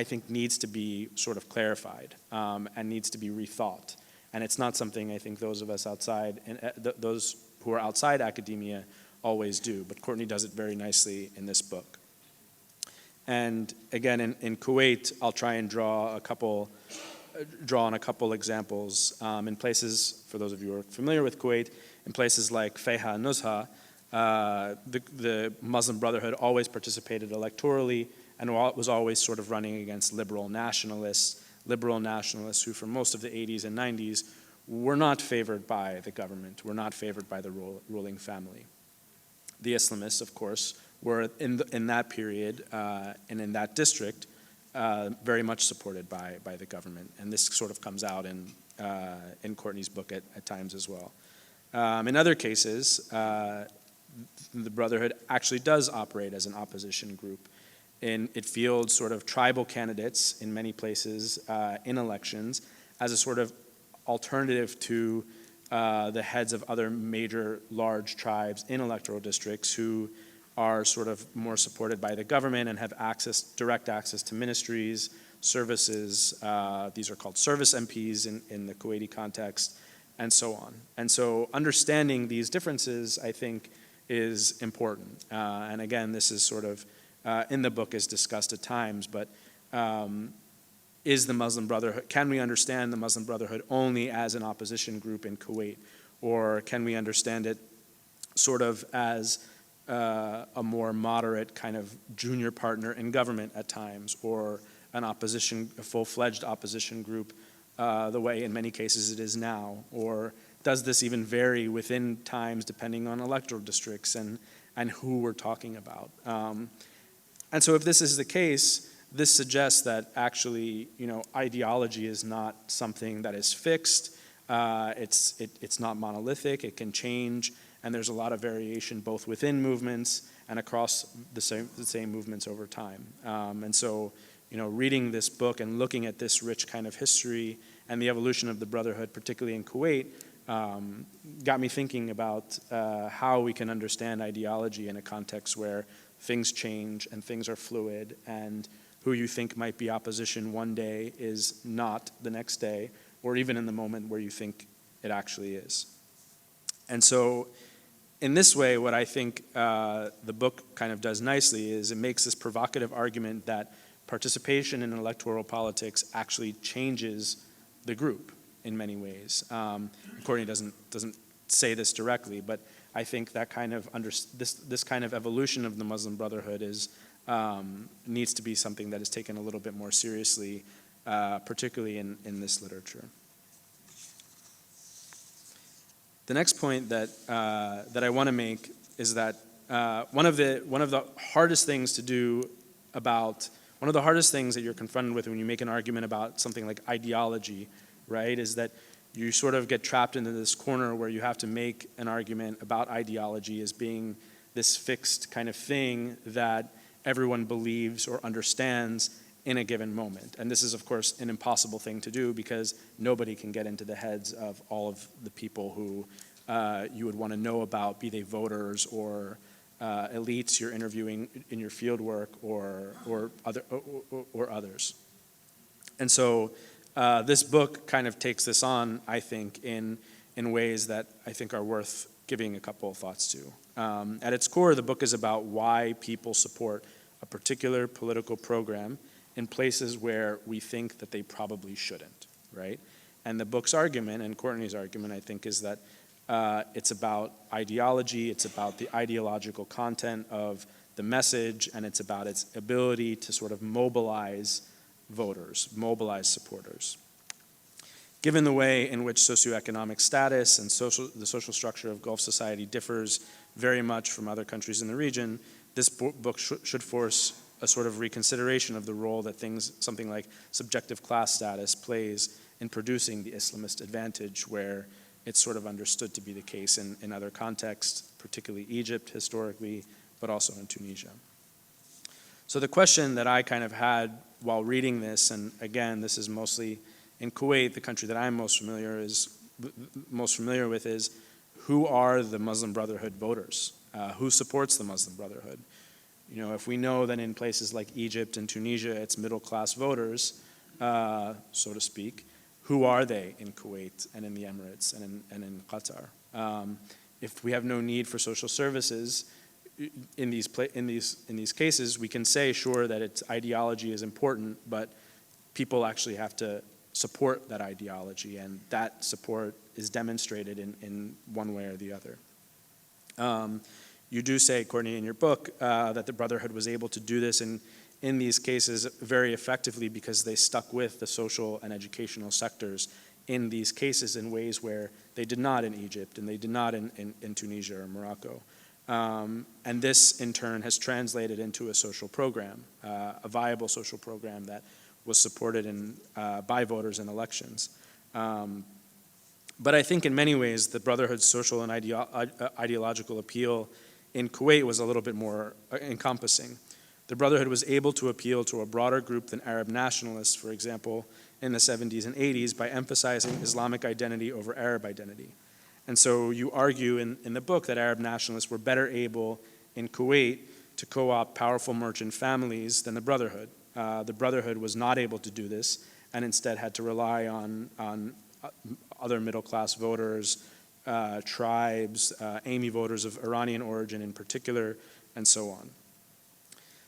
think, needs to be sort of clarified and needs to be rethought. And it's not something I think those of us outside, and those who are outside academia always do, but Courtney does it very nicely in this book. And again, in Kuwait, I'll try and draw on a couple examples in places, for those of you who are familiar with Kuwait, in places like Fayha Nuzha, the Muslim Brotherhood always participated electorally and was always sort of running against liberal nationalists who for most of the 80s and 90s were not favored by the government, were not favored by the ruling family. The Islamists, of course, were in that period and in that district very much supported by the government. And this sort of comes out in Courtney's book at times as well. In other cases, the Brotherhood actually does operate as an opposition group. It fields sort of tribal candidates in many places in elections as a sort of alternative to the heads of other major large tribes in electoral districts who are sort of more supported by the government and have direct access to ministries, services. These are called service MPs in the Kuwaiti context, and so on. And so understanding these differences, I think, is important. And again, this is sort of in the book is discussed at times, but is the Muslim Brotherhood, can we understand the Muslim Brotherhood only as an opposition group in Kuwait? Or can we understand it sort of as a more moderate kind of junior partner in government at times, or a full-fledged opposition group the way in many cases it is now? Or does this even vary within times depending on electoral districts and who we're talking about? And so if this is the case, this suggests that actually, ideology is not something that is fixed. It's not monolithic. It can change, and there's a lot of variation both within movements and across the same movements over time. And so, reading this book and looking at this rich kind of history and the evolution of the Brotherhood, particularly in Kuwait, got me thinking about how we can understand ideology in a context where things change and things are fluid, and who you think might be opposition one day is not the next day, or even in the moment where you think it actually is. And so in this way, what I think the book kind of does nicely is it makes this provocative argument that participation in electoral politics actually changes the group in many ways. Courtney doesn't say this directly, but I think that kind of this kind of evolution of the Muslim Brotherhood needs to be something that is taken a little bit more seriously, particularly in this literature. The next point that I want to make is that one of the hardest things that you're confronted with when you make an argument about something like ideology, right, is that you sort of get trapped into this corner where you have to make an argument about ideology as being this fixed kind of thing that everyone believes or understands in a given moment. And this is, of course, an impossible thing to do because nobody can get into the heads of all of the people who you would want to know about, be they voters or elites you're interviewing in your field work or others. And so this book kind of takes this on, I think, in ways that I think are worth giving a couple of thoughts to. At its core, the book is about why people support a particular political program in places where we think that they probably shouldn't, right? And the book's argument, and Courtney's argument, I think, is that it's about ideology, it's about the ideological content of the message, and it's about its ability to sort of mobilize voters, mobilize supporters. Given the way in which socioeconomic status and the social structure of Gulf society differs very much from other countries in the region, this book should force a sort of reconsideration of the role that something like subjective class status plays in producing the Islamist advantage, where it's sort of understood to be the case in other contexts, particularly Egypt historically, but also in Tunisia. So the question that I kind of had while reading this, and again, this is mostly in Kuwait, the country that I'm most familiar with, is who are the Muslim Brotherhood voters? Who supports the Muslim Brotherhood? If we know that in places like Egypt and Tunisia, it's middle-class voters, so to speak, who are they in Kuwait and in the Emirates and in Qatar? If we have no need for social services in these cases, we can say, sure, that its ideology is important, but people actually have to support that ideology, and that support is demonstrated in one way or the other. You do say, Courtney, in your book, that the Brotherhood was able to do this in these cases very effectively because they stuck with the social and educational sectors in these cases in ways where they did not in Egypt and they did not in Tunisia or Morocco. And this, in turn, has translated into a social program, a viable social program that was supported by voters in elections. But I think in many ways the Brotherhood's social and ideological appeal in Kuwait was a little bit more encompassing. The Brotherhood was able to appeal to a broader group than Arab nationalists, for example, in the 70s and 80s by emphasizing Islamic identity over Arab identity. And so you argue in the book that Arab nationalists were better able in Kuwait to co-opt powerful merchant families than the Brotherhood. The Brotherhood was not able to do this and instead had to rely on other middle-class voters, tribes, AMI voters of Iranian origin in particular, and so on.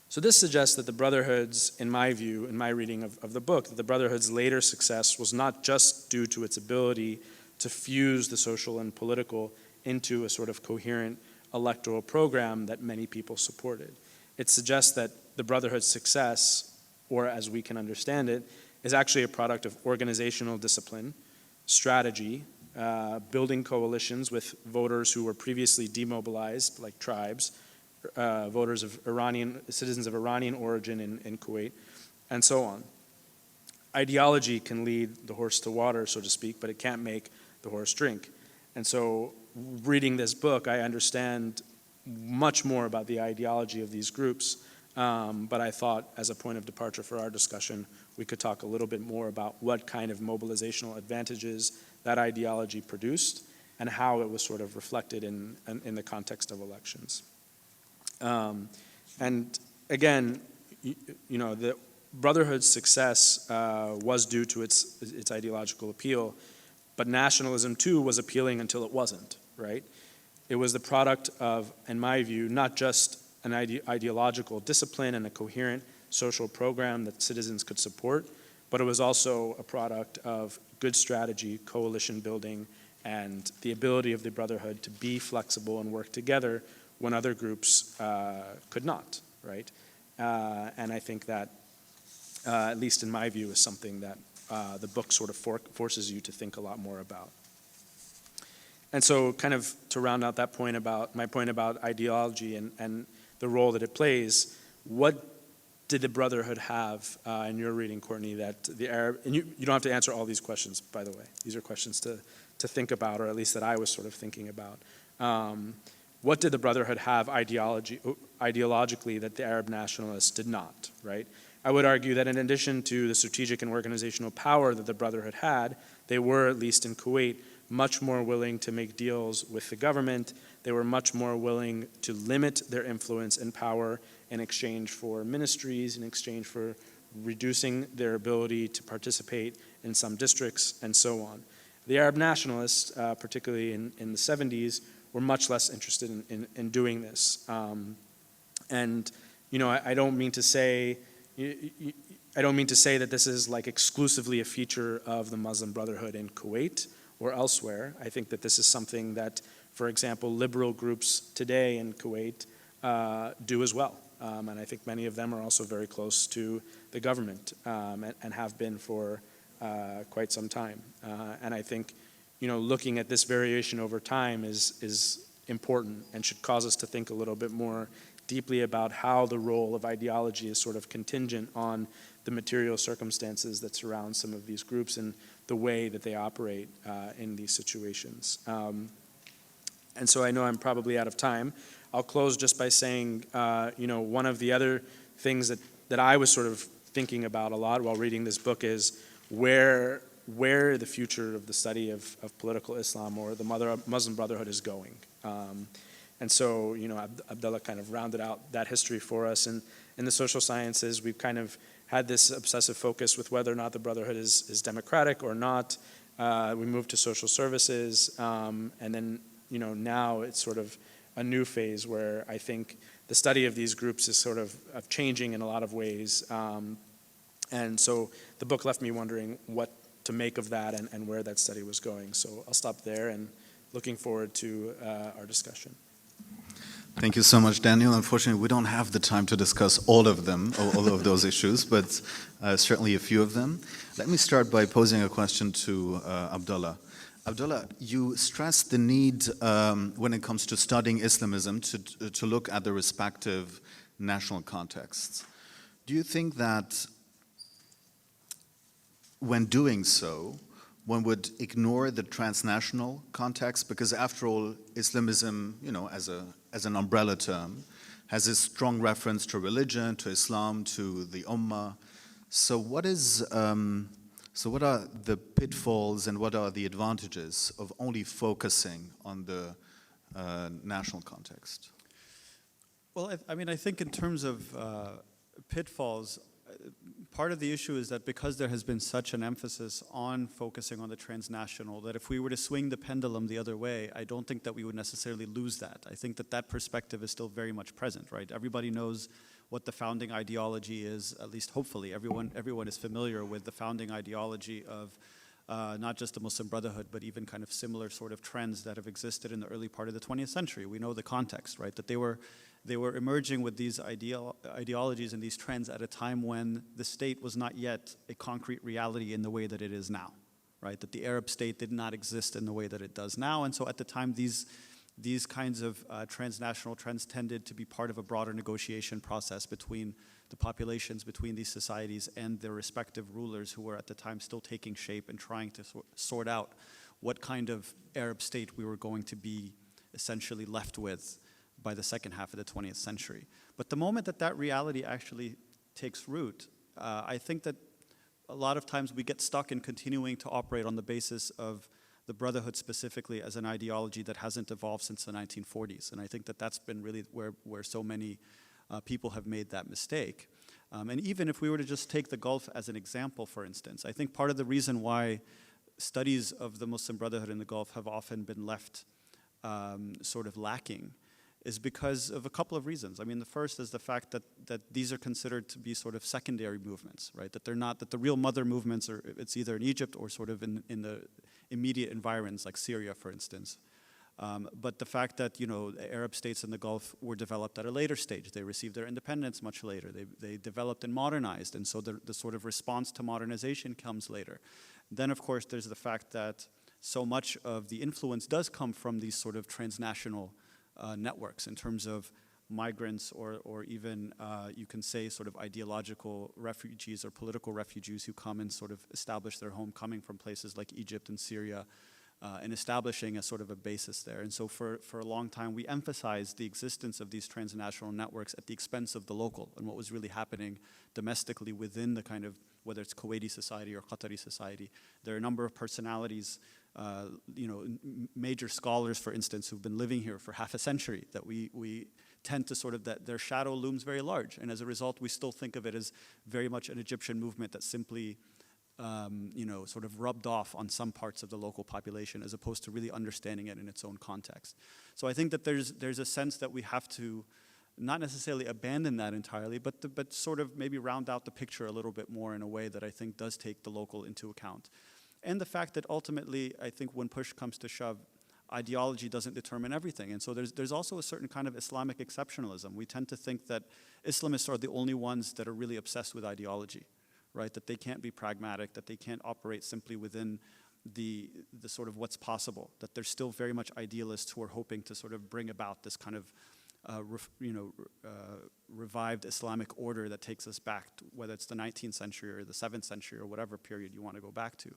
So this suggests that the Brotherhood's, in my view, in my reading of the book, that the Brotherhood's later success was not just due to its ability to fuse the social and political into a sort of coherent electoral program that many people supported. It suggests that the Brotherhood's success, or as we can understand it, is actually a product of organizational discipline, strategy, building coalitions with voters who were previously demobilized, like tribes, voters of citizens of Iranian origin in Kuwait, and so on. Ideology can lead the horse to water, so to speak, but it can't make the horse drink. And so reading this book, I understand much more about the ideology of these groups, but I thought as a point of departure for our discussion, we could talk a little bit more about what kind of mobilizational advantages that ideology produced and how it was sort of reflected in the context of elections. And again, the Brotherhood's success was due to its ideological appeal, but nationalism too was appealing until it wasn't, right? It was the product of, in my view, not just an ideological discipline and a coherent social program that citizens could support, but it was also a product of good strategy, coalition building, and the ability of the Brotherhood to be flexible and work together when other groups could not, right? And I think that, at least in my view, is something that the book sort of forces you to think a lot more about. And so kind of to round out that point about, my point about ideology and the role that it plays, what did the Brotherhood have in your reading, Courtney, that the Arab, and you don't have to answer all these questions, by the way. These are questions to think about, or at least that I was sort of thinking about. What did the Brotherhood have ideologically that the Arab nationalists did not, right? I would argue that in addition to the strategic and organizational power that the Brotherhood had, they were, at least in Kuwait, much more willing to make deals with the government. They were much more willing to limit their influence and power in exchange for ministries, in exchange for reducing their ability to participate in some districts, and so on. The Arab nationalists, particularly in the 70s, were much less interested in doing this. And I don't mean to say that this is like exclusively a feature of the Muslim Brotherhood in Kuwait or elsewhere. I think that this is something that, for example, liberal groups today in Kuwait do as well. And I think many of them are also very close to the government and have been for quite some time. And I think, looking at this variation over time is important and should cause us to think a little bit more deeply about how the role of ideology is sort of contingent on the material circumstances that surround some of these groups and the way that they operate in these situations. And so I know I'm probably out of time. I'll close just by saying, one of the other things that I was sort of thinking about a lot while reading this book is where the future of the study of political Islam or the Muslim Brotherhood is going. And so, Abdullah kind of rounded out that history for us. And in the social sciences, we've kind of had this obsessive focus with whether or not the Brotherhood is democratic or not. We moved to social services, and then, now it's sort of a new phase where I think the study of these groups is sort of changing in a lot of ways. And so the book left me wondering what to make of that and where that study was going. So I'll stop there and looking forward to our discussion. Thank you so much, Daniel. Unfortunately, we don't have the time to discuss all of them, all of those issues, but certainly a few of them. Let me start by posing a question to Abdullah. Abdullah, you stressed the need when it comes to studying Islamism to look at the respective national contexts. Do you think that when doing so, one would ignore the transnational context, because after all, Islamism, as an umbrella term, has a strong reference to religion, to Islam, to the Ummah. So what are the pitfalls and what are the advantages of only focusing on the national context? Well, I think in terms of pitfalls, part of the issue is that because there has been such an emphasis on focusing on the transnational, that if we were to swing the pendulum the other way, I don't think that we would necessarily lose that. I think that that perspective is still very much present, right? Everybody knows what the founding ideology is, at least hopefully. Everyone is familiar with the founding ideology of not just the Muslim Brotherhood, but even kind of similar sort of trends that have existed in the early part of the 20th century. We know the context, right? That they were emerging with these ideologies and these trends at a time when the state was not yet a concrete reality in the way that it is now, right? That the Arab state did not exist in the way that it does now. And so at the time, these kinds of transnational trends tended to be part of a broader negotiation process between the populations, between these societies and their respective rulers who were at the time still taking shape and trying to sort out what kind of Arab state we were going to be essentially left with by the second half of the 20th century. But the moment that that reality actually takes root, I think that a lot of times we get stuck in continuing to operate on the basis of the Brotherhood specifically as an ideology that hasn't evolved since the 1940s. And I think that that's been really where so many people have made that mistake. And even if we were to just take the Gulf as an example, for instance, I think part of the reason why studies of the Muslim Brotherhood in the Gulf have often been left sort of lacking is because of a couple of reasons. I mean, the first is the fact that these are considered to be sort of secondary movements, right? That they're not, that the real mother movements are, it's either in Egypt or sort of in the immediate environs like Syria, for instance. But the fact that, the Arab states in the Gulf were developed at a later stage. They received their independence much later. They developed and modernized, and so the sort of response to modernization comes later. Then, of course, there's the fact that so much of the influence does come from these sort of transnational networks in terms of migrants or even, you can say, sort of ideological refugees or political refugees who come and sort of establish their home coming from places like Egypt and Syria, and establishing a sort of a basis there. And so for a long time, we emphasized the existence of these transnational networks at the expense of the local and what was really happening domestically within the kind of, whether it's Kuwaiti society or Qatari society. There are a number of personalities, major scholars, for instance, who've been living here for half a century, that we tend to sort of, that their shadow looms very large. And as a result, we still think of it as very much an Egyptian movement that simply sort of rubbed off on some parts of the local population as opposed to really understanding it in its own context. So I think that there's a sense that we have to not necessarily abandon that entirely, but sort of maybe round out the picture a little bit more in a way that I think does take the local into account. And the fact that ultimately, I think when push comes to shove, ideology doesn't determine everything. And so there's also a certain kind of Islamic exceptionalism. We tend to think that Islamists are the only ones that are really obsessed with ideology, right? That they can't be pragmatic, that they can't operate simply within the sort of what's possible, that they're still very much idealists who are hoping to sort of bring about this kind of revived Islamic order that takes us back to, whether it's the 19th century or the 7th century or whatever period you want to go back to.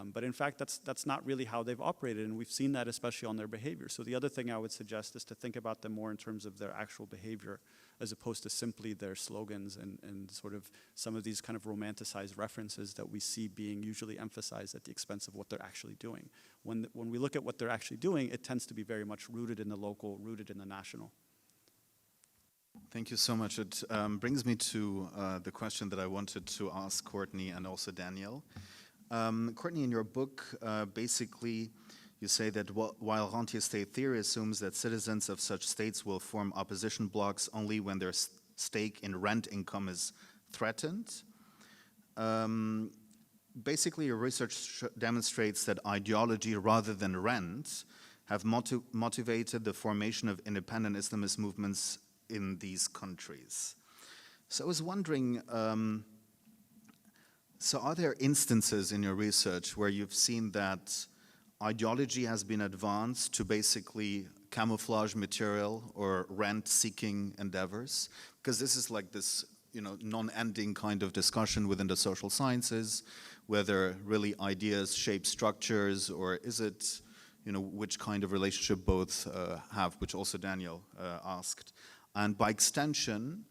But in fact, that's not really how they've operated, and we've seen that especially on their behavior. So the other thing I would suggest is to think about them more in terms of their actual behavior as opposed to simply their slogans and sort of some of these kind of romanticized references that we see being usually emphasized at the expense of what they're actually doing. When we look at what they're actually doing, it tends to be very much rooted in the local, rooted in the national. Thank you so much. It brings me to the question that I wanted to ask Courtney and also Daniel. Courtney, in your book, basically, you say that while rentier state theory assumes that citizens of such states will form opposition blocs only when their stake in rent income is threatened, basically your research demonstrates that ideology rather than rent have motivated the formation of independent Islamist movements in these countries. So I was wondering, so are there instances in your research where you've seen that ideology has been advanced to basically camouflage material or rent-seeking endeavors? Because this is like this, non-ending kind of discussion within the social sciences, whether really ideas shape structures, or is it, which kind of relationship both have, which also Daniel asked. And by extension,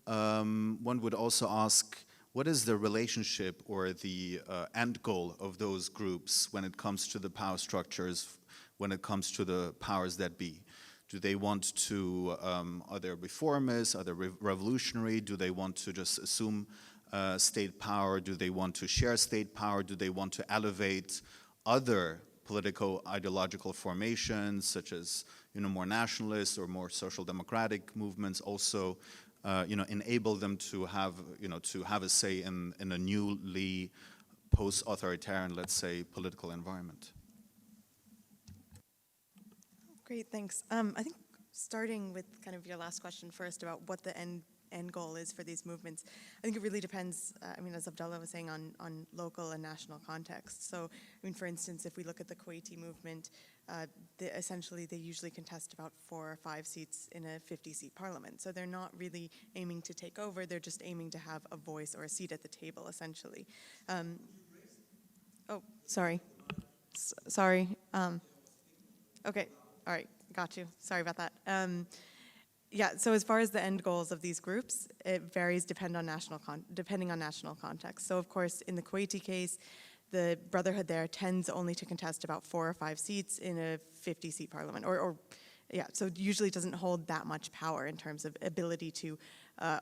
one would also ask, what is the relationship or the end goal of those groups when it comes to the power structures, when it comes to the powers that be? Do they want to, are they reformist, are they revolutionary? Do they want to just assume state power? Do they want to share state power? Do they want to elevate other political ideological formations, such as more nationalist or more social democratic movements, also enable them to have a say in a newly post-authoritarian, let's say, political environment? Great, thanks. I think starting with kind of your last question first about what the end goal is for these movements, I think it really depends, as Abdullah was saying, on local and national context. So, for instance, if we look at the Kuwaiti movement, essentially they usually contest about 4 or 5 seats in a 50-seat parliament. So they're not really aiming to take over, they're just aiming to have a voice or a seat at the table, essentially. Oh, sorry. Sorry. Okay. All right, got you. Sorry about that. Yeah, so as far as the end goals of these groups, it varies depending on national context. So of course, in the Kuwaiti case, the Brotherhood there tends only to contest about 4 or 5 seats in a 50-seat parliament, so it usually doesn't hold that much power in terms of ability to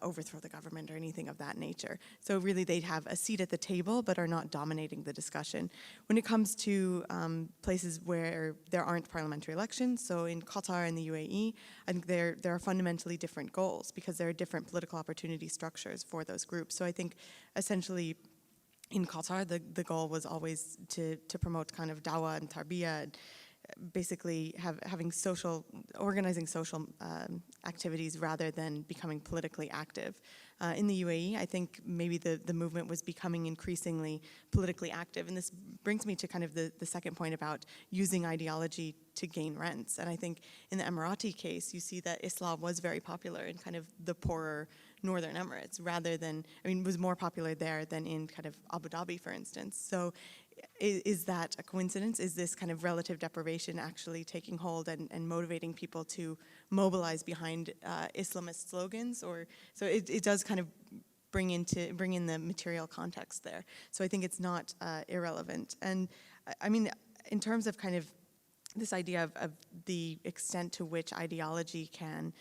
overthrow the government or anything of that nature. So really they'd have a seat at the table but are not dominating the discussion. When it comes to places where there aren't parliamentary elections, so in Qatar and the UAE, I think there are fundamentally different goals because there are different political opportunity structures for those groups. So I think essentially in Qatar, the goal was always to promote kind of dawah and tarbiyah, and basically organizing social activities rather than becoming politically active. In the UAE, I think maybe the movement was becoming increasingly politically active. And this brings me to kind of the second point about using ideology to gain rents. And I think in the Emirati case, you see that Islam was very popular in kind of the poorer Northern Emirates rather than, was more popular there than in kind of Abu Dhabi, for instance. So is that a coincidence? Is this kind of relative deprivation actually taking hold and motivating people to mobilize behind Islamist slogans? Or so it does kind of bring in the material context there. So I think it's not irrelevant. And in terms of kind of this idea of the extent to which ideology has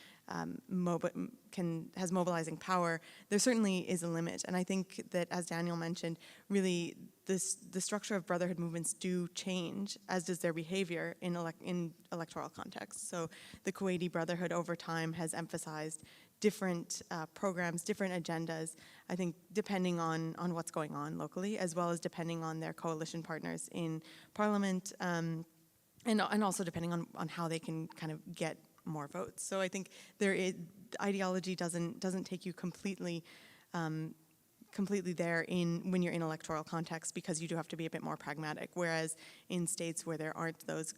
mobilizing power, there certainly is a limit. And I think that, as Daniel mentioned, really the structure of brotherhood movements do change, as does their behavior in electoral context. So the Kuwaiti Brotherhood over time has emphasized different programs, different agendas, I think depending on what's going on locally, as well as depending on their coalition partners in parliament, and also depending on how they can kind of get more votes. So I think ideology doesn't take you completely there when you're in electoral context, because you do have to be a bit more pragmatic. Whereas in states where there aren't those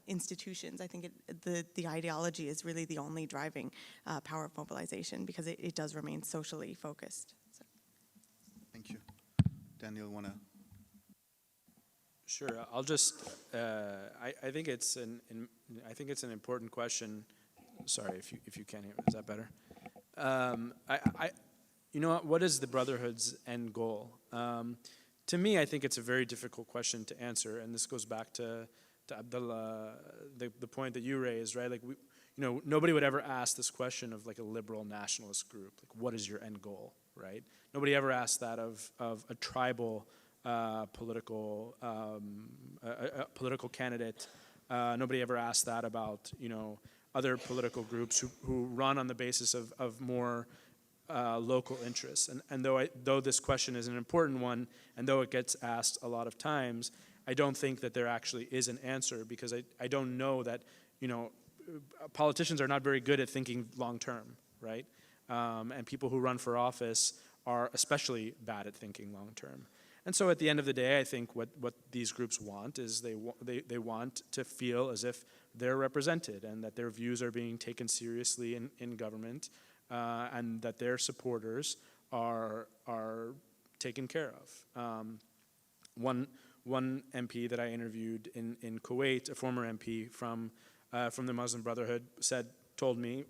institutions, I think the ideology is really the only driving power of mobilization, because it does remain socially focused. So. Thank you. Daniel, want to? Sure. I'll just. I think it's an important question. Sorry if you can't hear. Is that better? You know what is the Brotherhood's end goal? To me, I think it's a very difficult question to answer, and this goes back to Abdullah, the point that you raised, right? Like nobody would ever ask this question of like a liberal nationalist group. Like, what is your end goal, right? Nobody ever asked that of a tribal. Political candidate. Nobody ever asked that about other political groups who run on the basis of more local interests. And though this question is an important one, and though it gets asked a lot of times, I don't think that there actually is an answer, because I don't know that politicians are not very good at thinking long term, right? And people who run for office are especially bad at thinking long term. And so at the end of the day, I think what these groups want is they want to feel as if they're represented and that their views are being taken seriously in government, and that their supporters are taken care of. One MP that I interviewed in Kuwait, a former MP from the Muslim Brotherhood, told me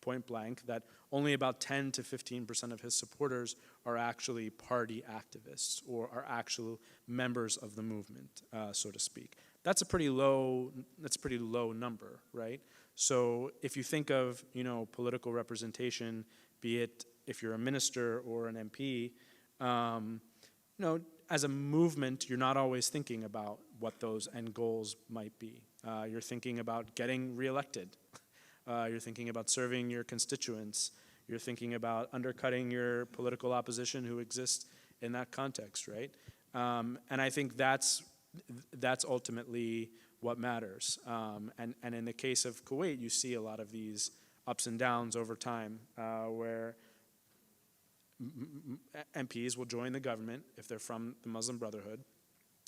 point blank that only about 10 to 15% of his supporters are actually party activists or are actual members of the movement, so to speak. That's a pretty low number, right? So if you think of, political representation, be it if you're a minister or an MP, as a movement, you're not always thinking about what those end goals might be. You're thinking about getting reelected. You're thinking about serving your constituents. You're thinking about undercutting your political opposition who exists in that context, right? And I think that's ultimately what matters. And in the case of Kuwait, you see a lot of these ups and downs over time where MPs will join the government if they're from the Muslim Brotherhood,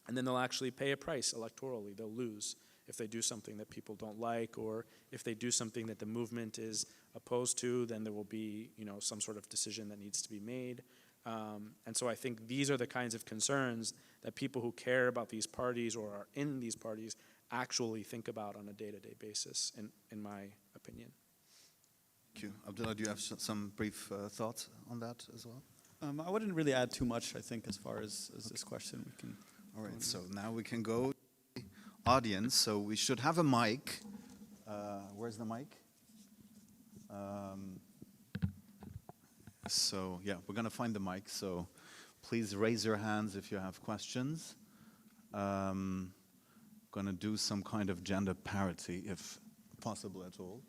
and then they'll actually pay a price electorally. They'll lose if they do something that people don't like, or if they do something that the movement is opposed to, then there will be, some sort of decision that needs to be made. And so I think these are the kinds of concerns that people who care about these parties or are in these parties actually think about on a day-to-day basis, in my opinion. Thank you. Abdullah, do you have some brief thoughts on that as well? I wouldn't really add too much, I think, as far as this question. We can. All right, so now we can go to the audience. So we should have a mic. Where's the mic? So yeah, we're going to find the mic. So please raise your hands if you have questions. Going to do some kind of gender parity, if possible at all.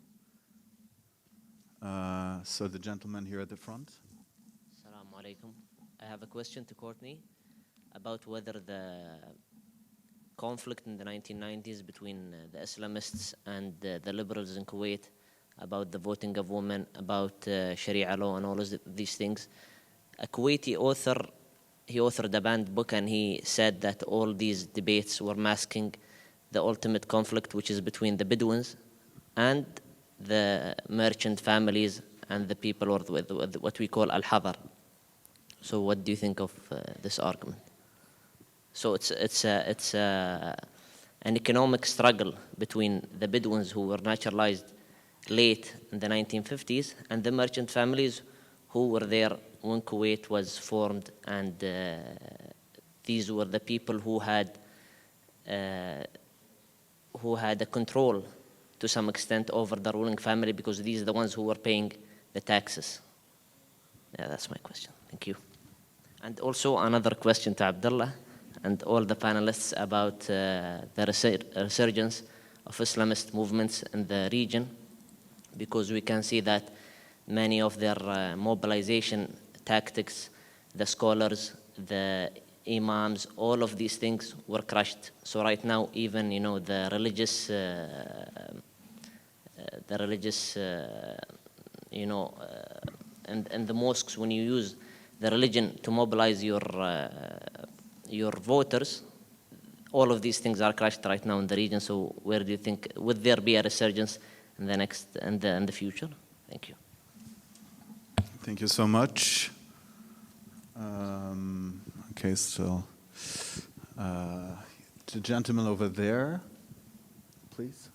So the gentleman here at the front. Assalamu alaikum. I have a question to Courtney about whether the conflict in the 1990s between the Islamists and the liberals in Kuwait about the voting of women, about Sharia law and all of these things. A Kuwaiti author, he authored a banned book, and he said that all these debates were masking the ultimate conflict, which is between the Bedouins and the merchant families and the people with what we call al-Hadar. So what do you think of this argument? So it's an economic struggle between the Bedouins who were naturalized late in the 1950s and the merchant families who were there when Kuwait was formed, and these were the people who had a control to some extent over the ruling family, because these are the ones who were paying the taxes. Yeah, that's my question. Thank you. And also another question to Abdullah and all the panelists about the resurgence of Islamist movements in the region, because we can see that many of their mobilization tactics, the scholars, the imams, all of these things were crushed. So right now, even the religious, and the mosques, when you use the religion to mobilize your voters, all of these things are crushed right now in the region. So where do you think would there be a resurgence in the future? Thank you. Thank you so much. Okay, so the gentleman over there, please.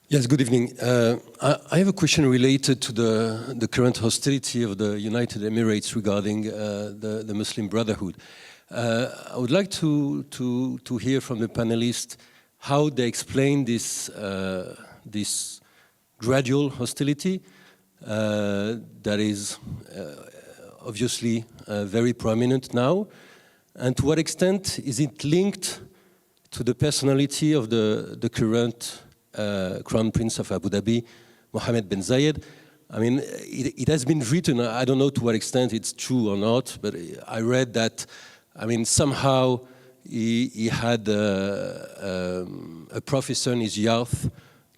Yes, good evening. I have a question related to the current hostility of the United Emirates regarding the Muslim Brotherhood. I would like to hear from the panelists how they explain this gradual hostility that is obviously very prominent now, and to what extent is it linked to the personality of the current Crown Prince of Abu Dhabi, Mohammed bin Zayed. I mean, it has been written, I don't know to what extent it's true or not, but I read that, I mean, somehow he had a professor in his youth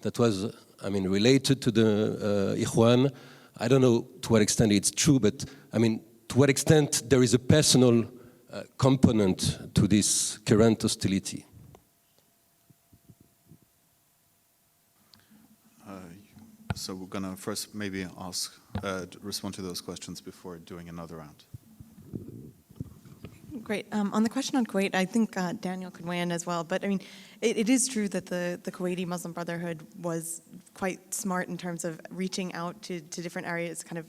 that was, I mean, related to the Ikhwan. I don't know to what extent it's true, but, I mean, to what extent there is a personal component to this current hostility. So we're going to first maybe respond to those questions before doing another round. Great. On the question on Kuwait, I think Daniel could weigh in as well. But I mean, it is true that the Kuwaiti Muslim Brotherhood was quite smart in terms of reaching out to different areas, kind of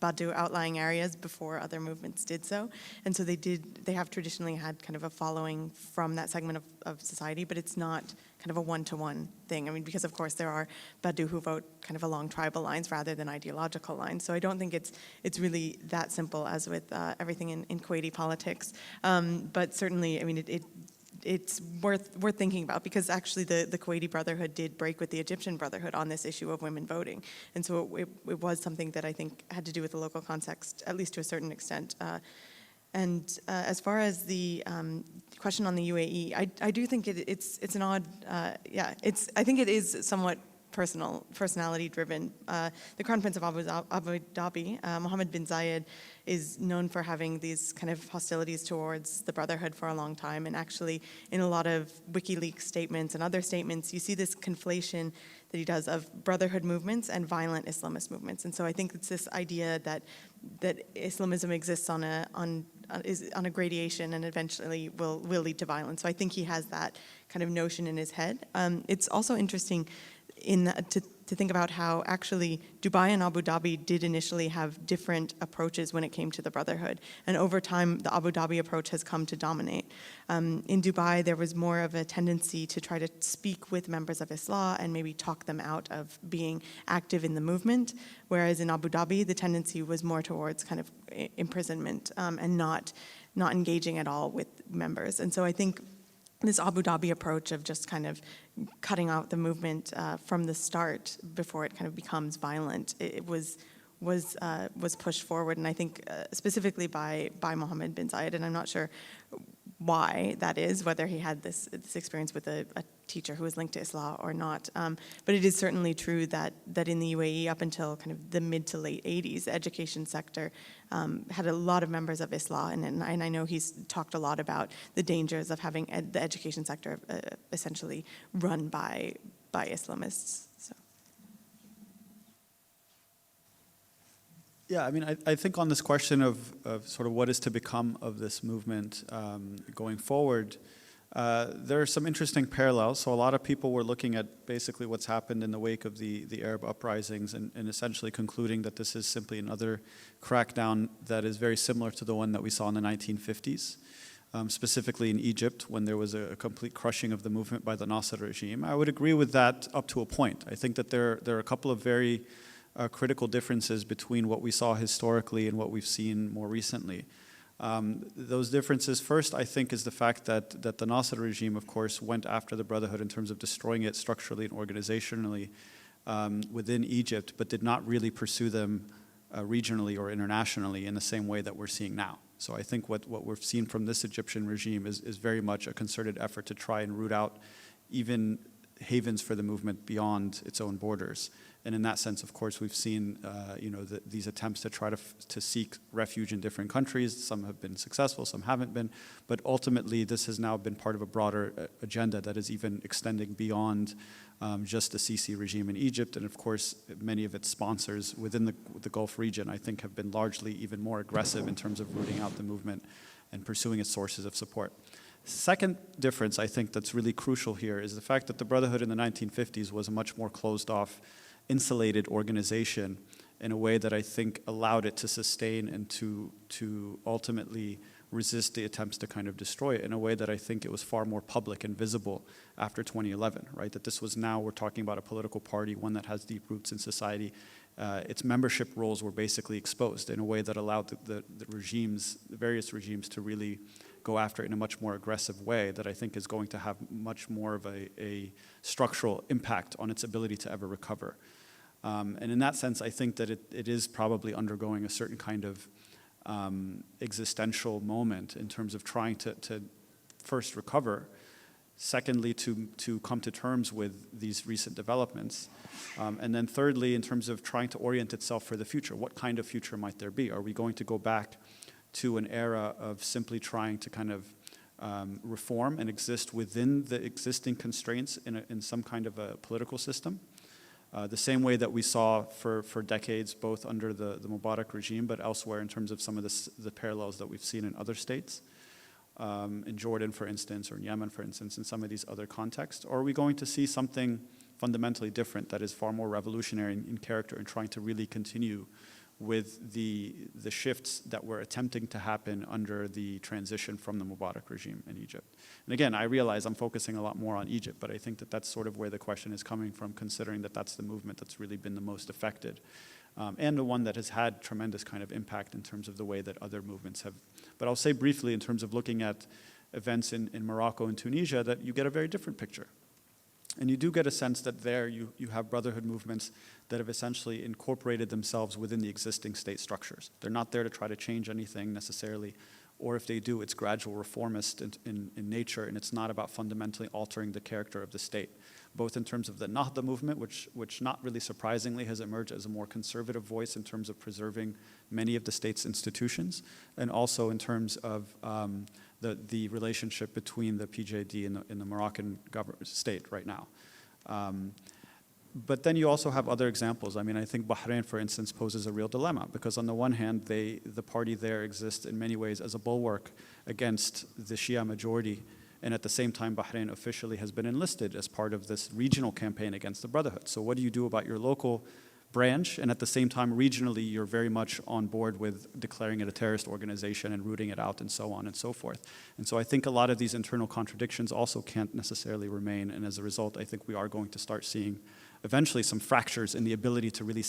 Badu outlying areas before other movements did so. And so they have traditionally had kind of a following from that segment of society, but it's not kind of a one-to-one thing. I mean, because of course there are Badu who vote kind of along tribal lines rather than ideological lines. So I don't think it's really that simple as with everything in Kuwaiti politics. But certainly, I mean, it's worth thinking about, because actually the Kuwaiti Brotherhood did break with the Egyptian Brotherhood on this issue of women voting. And so it was something that I think had to do with the local context, at least to a certain extent. And as far as the question on the UAE, I do think it's an odd, I think it is somewhat personality driven. The Crown Prince of Abu Dhabi, Mohammed bin Zayed, is known for having these kind of hostilities towards the Brotherhood for a long time. And actually, in a lot of WikiLeaks statements and other statements, you see this conflation that he does of Brotherhood movements and violent Islamist movements. And so I think it's this idea that Islamism exists on a gradation and eventually will lead to violence. So I think he has that kind of notion in his head. It's also interesting to think about how actually Dubai and Abu Dhabi did initially have different approaches when it came to the Brotherhood. And over time, the Abu Dhabi approach has come to dominate. In Dubai, there was more of a tendency to try to speak with members of Islam and maybe talk them out of being active in the movement, whereas in Abu Dhabi, the tendency was more towards kind of imprisonment and not engaging at all with members. And so I think this Abu Dhabi approach of just kind of cutting out the movement from the start before it kind of becomes violent, it was pushed forward, and I think specifically by Mohammed bin Zayed, and I'm not sure why that is, whether he had this experience with a teacher who was linked to Islam or not. But it is certainly true that in the UAE up until kind of the mid to late 80s, the education sector had a lot of members of Islam, and I know he's talked a lot about the dangers of having the education sector essentially run by Islamists. So. Yeah, I mean, I think on this question of sort of what is to become of this movement going forward, there are some interesting parallels. So a lot of people were looking at basically what's happened in the wake of the Arab uprisings and essentially concluding that this is simply another crackdown that is very similar to the one that we saw in the 1950s, specifically in Egypt when there was a complete crushing of the movement by the Nasser regime. I would agree with that up to a point. I think that there are a couple of very critical differences between what we saw historically and what we've seen more recently. Those differences, first, I think, is the fact that the Nasser regime, of course, went after the Brotherhood in terms of destroying it structurally and organizationally within Egypt, but did not really pursue them regionally or internationally in the same way that we're seeing now. So I think what we've seen from this Egyptian regime is very much a concerted effort to try and root out even havens for the movement beyond its own borders. And in that sense, of course, we've seen these attempts to try to seek refuge in different countries. Some have been successful, some haven't been. But ultimately, this has now been part of a broader agenda that is even extending beyond just the Sisi regime in Egypt. And of course, many of its sponsors within the Gulf region, I think, have been largely even more aggressive in terms of rooting out the movement and pursuing its sources of support. Second difference, I think, that's really crucial here is the fact that the Brotherhood in the 1950s was a much more closed-off, insulated organization in a way that I think allowed it to sustain and to ultimately resist the attempts to kind of destroy it in a way that I think it was far more public and visible after 2011, right? That this was now, we're talking about a political party, one that has deep roots in society. Its membership roles were basically exposed in a way that allowed the regimes, the various regimes, to really go after it in a much more aggressive way that I think is going to have much more of a structural impact on its ability to ever recover. And in that sense, I think that it is probably undergoing a certain kind of existential moment in terms of trying to first recover, secondly, to come to terms with these recent developments, and then thirdly, in terms of trying to orient itself for the future. What kind of future might there be? Are we going to go back to an era of simply trying to kind of reform and exist within the existing constraints in some kind of a political system? The same way that we saw for decades, both under the Mubarak regime, but elsewhere in terms of some of the parallels that we've seen in other states, in Jordan, for instance, or in Yemen, for instance, in some of these other contexts? Or are we going to see something fundamentally different that is far more revolutionary in character and trying to really continue with the shifts that were attempting to happen under the transition from the Mubarak regime in Egypt? And again, I realize I'm focusing a lot more on Egypt, but I think that that's sort of where the question is coming from, considering that that's the movement that's really been the most affected, and the one that has had tremendous kind of impact in terms of the way that other movements have. But I'll say briefly, in terms of looking at events in Morocco and Tunisia, that you get a very different picture. And you do get a sense that there you have brotherhood movements that have essentially incorporated themselves within the existing state structures. They're not there to try to change anything necessarily, or if they do, it's gradual reformist in nature, and it's not about fundamentally altering the character of the state, both in terms of the Nahda movement, which not really surprisingly has emerged as a more conservative voice in terms of preserving many of the state's institutions, and also in terms of the relationship between the PJD and the Moroccan state right now. But then you also have other examples. I mean, I think Bahrain, for instance, poses a real dilemma, because on the one hand, the party there exists in many ways as a bulwark against the Shia majority, and at the same time, Bahrain officially has been enlisted as part of this regional campaign against the Brotherhood. So what do you do about your local branch, and at the same time, regionally, you're very much on board with declaring it a terrorist organization and rooting it out and so on and so forth. And so I think a lot of these internal contradictions also can't necessarily remain, and as a result, I think we are going to start seeing eventually some fractures in the ability to really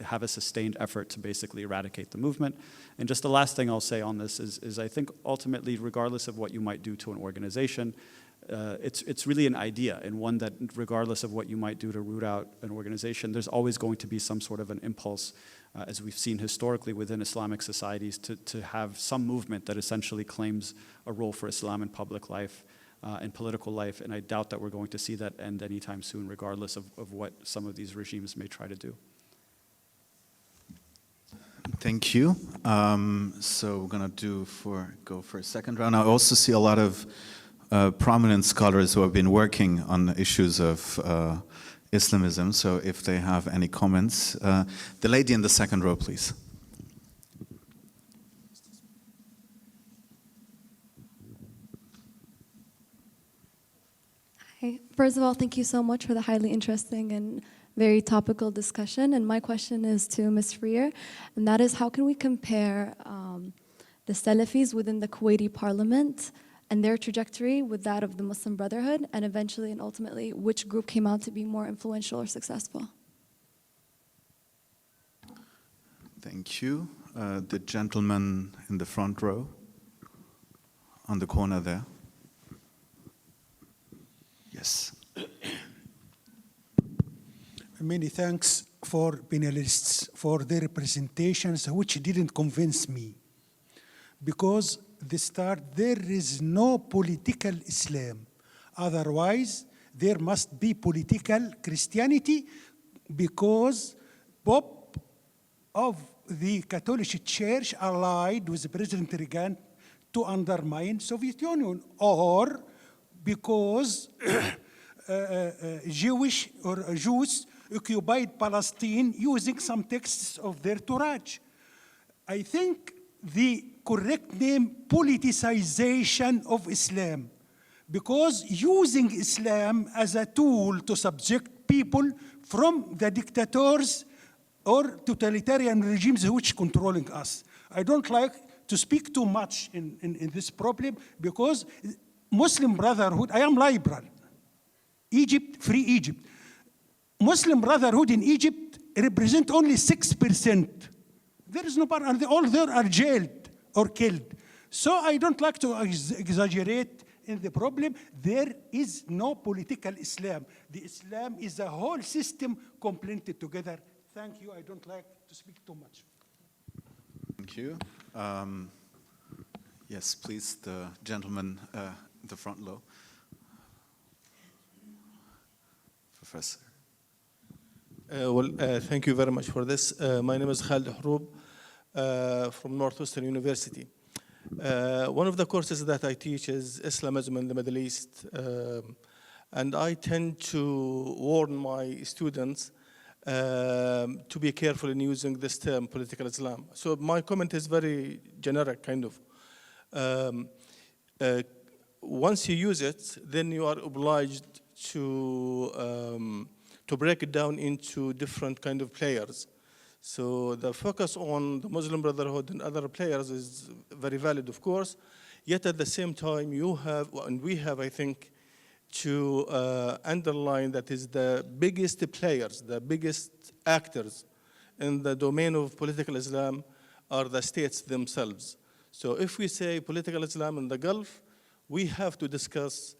have a sustained effort to basically eradicate the movement. And just the last thing I'll say on this is I think ultimately, regardless of what you might do to an organization, it's really an idea, and one that regardless of what you might do to root out an organization, there's always going to be some sort of an impulse, as we've seen historically within Islamic societies, to have some movement that essentially claims a role for Islam in public life and political life, and I doubt that we're going to see that end anytime soon, regardless of what some of these regimes may try to do. Thank you. So we're going to go for a second round. I also see a lot of prominent scholars who have been working on issues of Islamism, so if they have any comments. The lady in the second row, please. Hi. First of all, thank you so much for the highly interesting and very topical discussion. And my question is to Ms. Freer, and that is, how can we compare the Salafis within the Kuwaiti parliament and their trajectory with that of the Muslim Brotherhood, and eventually and ultimately, which group came out to be more influential or successful? Thank you. The gentleman in the front row, on the corner there. Yes. Many thanks for panelists for their presentations, which didn't convince me. Because there is no political Islam. Otherwise, there must be political Christianity, because Pope of the Catholic Church allied with President Reagan to undermine Soviet Union, or because Jews occupied Palestine using some texts of their Torah. I think the correct name, politicization of Islam, because using Islam as a tool to subject people from the dictators or totalitarian regimes which controlling us. I don't like to speak too much in this problem, because Muslim Brotherhood, I am liberal. Egypt, free Egypt. Muslim Brotherhood in Egypt represent only 6%. There is no part, and all there are jailed or killed. So I don't like to exaggerate in the problem. There is no political Islam. The Islam is a whole system completed together. Thank you. I don't like to speak too much. Thank you. Yes, please, the gentleman in the front row. Professor. Thank you very much for this. My name is Khalid Hroub from Northwestern University. One of the courses that I teach is Islamism in the Middle East. And I tend to warn my students to be careful in using this term, political Islam. So my comment is very generic, kind of. Once you use it, then you are obliged to break it down into different kind of players. So the focus on the Muslim Brotherhood and other players is very valid, of course. Yet at the same time, you have, and we have, I think, to underline that is the biggest players, the biggest actors in the domain of political Islam are the states themselves. So if we say political Islam in the Gulf, we have to discuss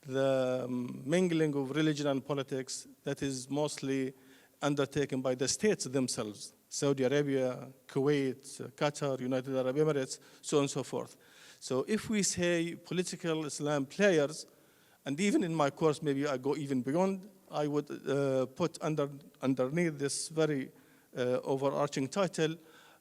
the mingling of religion and politics that is mostly undertaken by the states themselves, Saudi Arabia, Kuwait, Qatar, United Arab Emirates, so on and so forth. So if we say political Islam players, and even in my course, maybe I go even beyond, I would put underneath this very overarching title,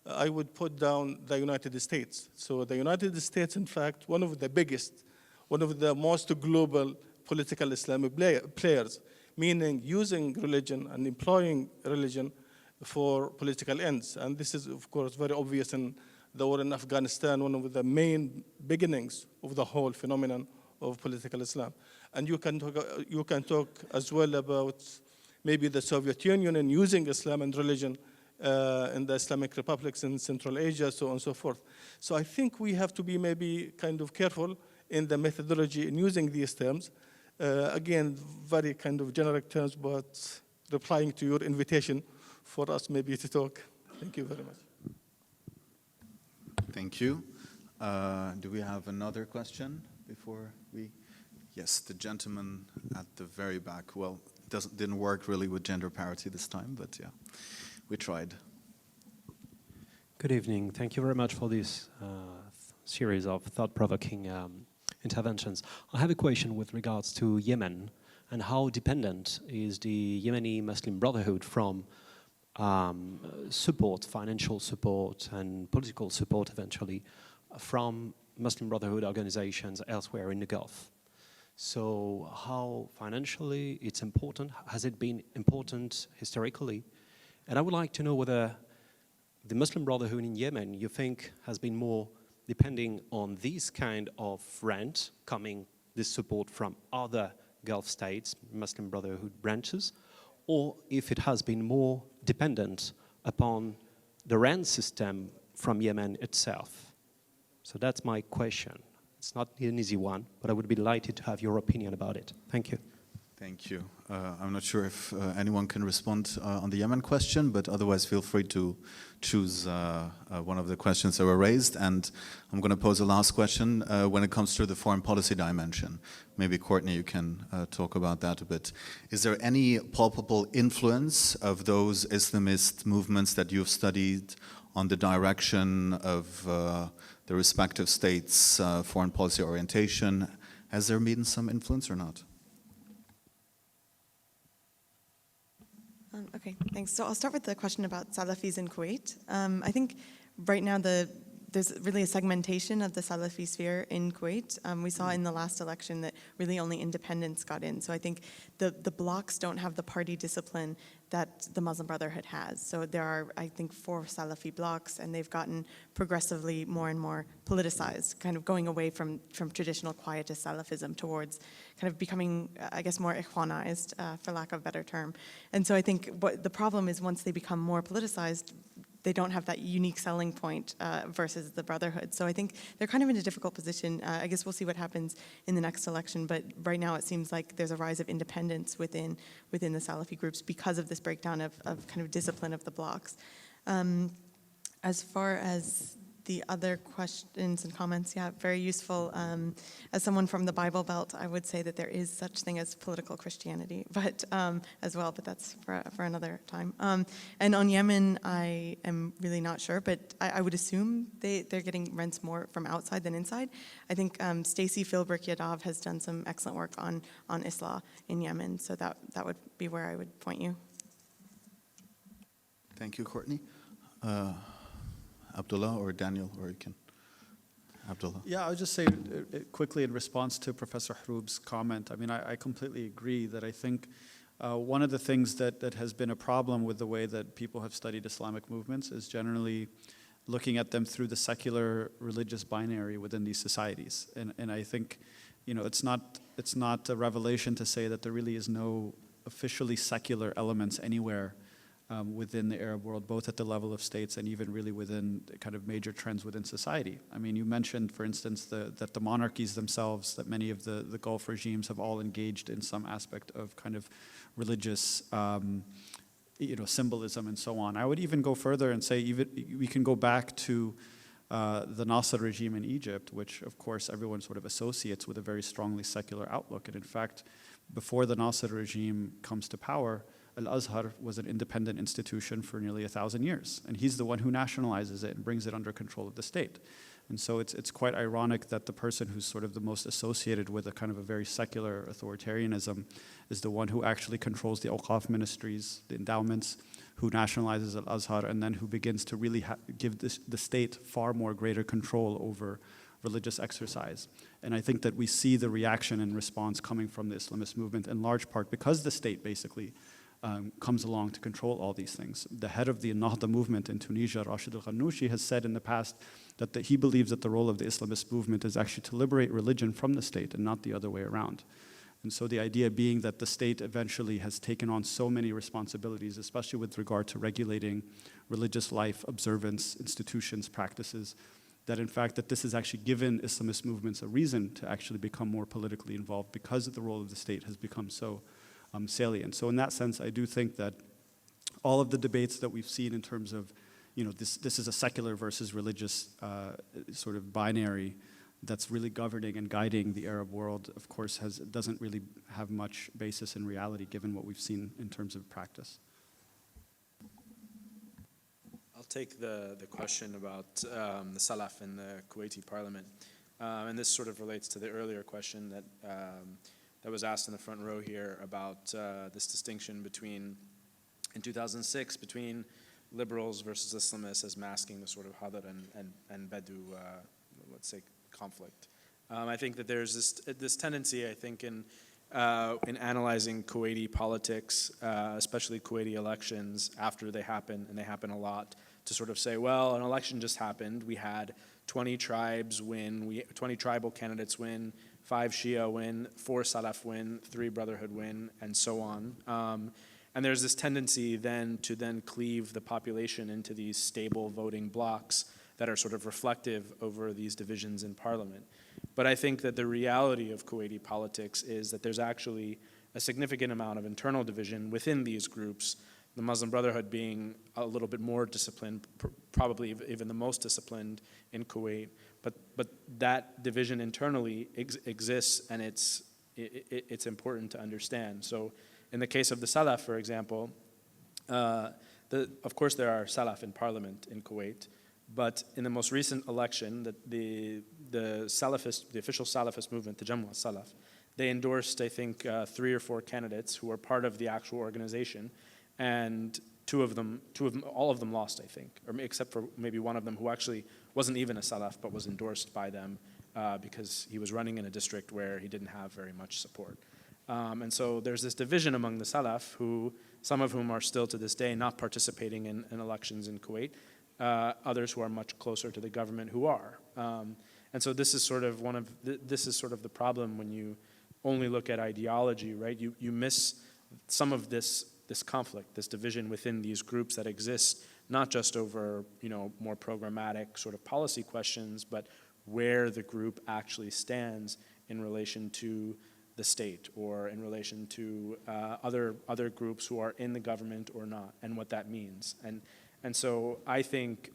I would put down the United States. So the United States, in fact, one of the biggest, one of the most global political Islamic players, meaning using religion and employing religion for political ends. And this is, of course, very obvious in the war in Afghanistan, one of the main beginnings of the whole phenomenon of political Islam. And you can talk as well about maybe the Soviet Union and using Islam and religion in the Islamic republics in Central Asia, so on and so forth. So I think we have to be maybe kind of careful in the methodology in using these terms. Again, very kind of generic terms, but replying to your invitation for us maybe to talk. Thank you very much. Thank you. Do we have another question before we? Yes, the gentleman at the very back. Well, it didn't work really with gender parity this time, but yeah, we tried. Good evening. Thank you very much for this series of thought-provoking interventions. I have a question with regards to Yemen and how dependent is the Yemeni Muslim Brotherhood from support, financial support and political support eventually from Muslim Brotherhood organizations elsewhere in the Gulf. So how financially it's important, has it been important historically? And I would like to know whether the Muslim Brotherhood in Yemen, you think, has been more depending on this kind of rent coming, this support from other Gulf states, Muslim Brotherhood branches, or if it has been more dependent upon the rent system from Yemen itself. So that's my question. It's not an easy one, but I would be delighted to have your opinion about it. Thank you. Thank you. I'm not sure if anyone can respond on the Yemen question, but otherwise feel free to choose one of the questions that were raised. And I'm going to pose a last question when it comes to the foreign policy dimension. Maybe, Courtney, you can talk about that a bit. Is there any palpable influence of those Islamist movements that you've studied on the direction of the respective states' foreign policy orientation? Has there been some influence or not? Okay, thanks. So I'll start with the question about Salafis in Kuwait. I think right now there's really a segmentation of the Salafi sphere in Kuwait. We saw in the last election that really only independents got in. So I think the blocs don't have the party discipline that the Muslim Brotherhood has. So there are, I think, 4 Salafi blocs, and they've gotten progressively more and more politicized, kind of going away from traditional quietist Salafism towards kind of becoming, I guess, more ikhwanized, for lack of a better term. And so I think what the problem is once they become more politicized, they don't have that unique selling point versus the Brotherhood. So I think they're kind of in a difficult position. I guess we'll see what happens in the next election, but right now it seems like there's a rise of independence within the Salafi groups because of this breakdown of kind of discipline of the blocs. As far as the other questions and comments, yeah, very useful. As someone from the Bible Belt, I would say that there is such thing as political Christianity, but as well, but that's for another time. And on Yemen, I am really not sure, but I would assume they're getting rents more from outside than inside. I think Stacy Philbrick-Yadav has done some excellent work on Islah in Yemen, so that would be where I would point you. Thank you, Courtney. Abdullah or Daniel, or you can. Abdullah. Yeah, I'll just say quickly in response to Professor Hroub's comment. I mean, I completely agree that I think One of the things that has been a problem with the way that people have studied Islamic movements is generally looking at them through the secular religious binary within these societies. And I think, it's not a revelation to say that there really is no officially secular elements anywhere within the Arab world, both at the level of states and even really within kind of major trends within society. I mean, you mentioned, for instance, that the monarchies themselves, that many of the Gulf regimes have all engaged in some aspect of kind of religious symbolism and so on. I would even go further and say we can go back to the Nasser regime in Egypt, which of course everyone sort of associates with a very strongly secular outlook. And in fact, before the Nasser regime comes to power, Al-Azhar was an independent institution for nearly 1,000 years. And he's the one who nationalizes it and brings it under control of the state. And so it's quite ironic that the person who's sort of the most associated with a kind of a very secular authoritarianism is the one who actually controls the awqaf ministries, the endowments, who nationalizes Al-Azhar, and then who begins to really give the state far more greater control over religious exercise. And I think that we see the reaction and response coming from the Islamist movement in large part because the state basically comes along to control all these things. The head of the Nahda movement in Tunisia, Rashid al-Ghannouchi, has said in the past that he believes that the role of the Islamist movement is actually to liberate religion from the state and not the other way around. And so the idea being that the state eventually has taken on so many responsibilities, especially with regard to regulating religious life, observance, institutions, practices, that in fact that this has actually given Islamist movements a reason to actually become more politically involved because the role of the state has become so salient. So in that sense, I do think that all of the debates that we've seen in terms of, this is a secular versus religious sort of binary that's really governing and guiding the Arab world, of course, doesn't really have much basis in reality given what we've seen in terms of practice. I'll take the question about the Salaf in the Kuwaiti parliament. And this sort of relates to the earlier question that was asked in the front row here about this distinction between, in 2006, between liberals versus Islamists as masking the sort of Hadar and Bedu, let's say, conflict. I think that there's this tendency, I think, in analyzing Kuwaiti politics, especially Kuwaiti elections after they happen, and they happen a lot, to sort of say, well, an election just happened. We had 20 tribes win, 20 tribal candidates win, 5 Shia win, 4 Salaf win, 3 Brotherhood win, and so on. And there's this tendency then to cleave the population into these stable voting blocks that are sort of reflective over these divisions in parliament. But I think that the reality of Kuwaiti politics is that there's actually a significant amount of internal division within these groups, the Muslim Brotherhood being a little bit more disciplined, probably even the most disciplined in Kuwait. But that division internally exists, and it's important to understand. So in the case of the Salaf, for example, of course there are Salaf in parliament in Kuwait, but in the most recent election, the official Salafist movement, the Jamwa Salaf, they endorsed, I think, 3 or 4 candidates who were part of the actual organization, and all of them lost, I think, or except for maybe one of them who actually wasn't even a Salaf but was endorsed by them because he was running in a district where he didn't have very much support. And so there's this division among the Salaf, some of whom are still to this day not participating in elections in Kuwait, others who are much closer to the government who are. And so this is sort of the problem when you only look at ideology, right? You miss some of this conflict, this division within these groups that exist, not just over more programmatic sort of policy questions, but where the group actually stands in relation to the state or in relation to other groups who are in the government or not, and what that means. And so I think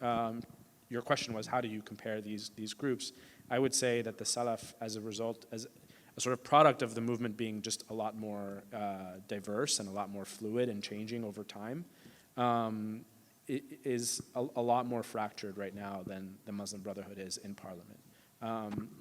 your question was, how do you compare these groups? I would say that the Salaf, as a result, as a sort of product of the movement being just a lot more diverse and a lot more fluid and changing over time, it is a lot more fractured right now than the Muslim Brotherhood is in parliament.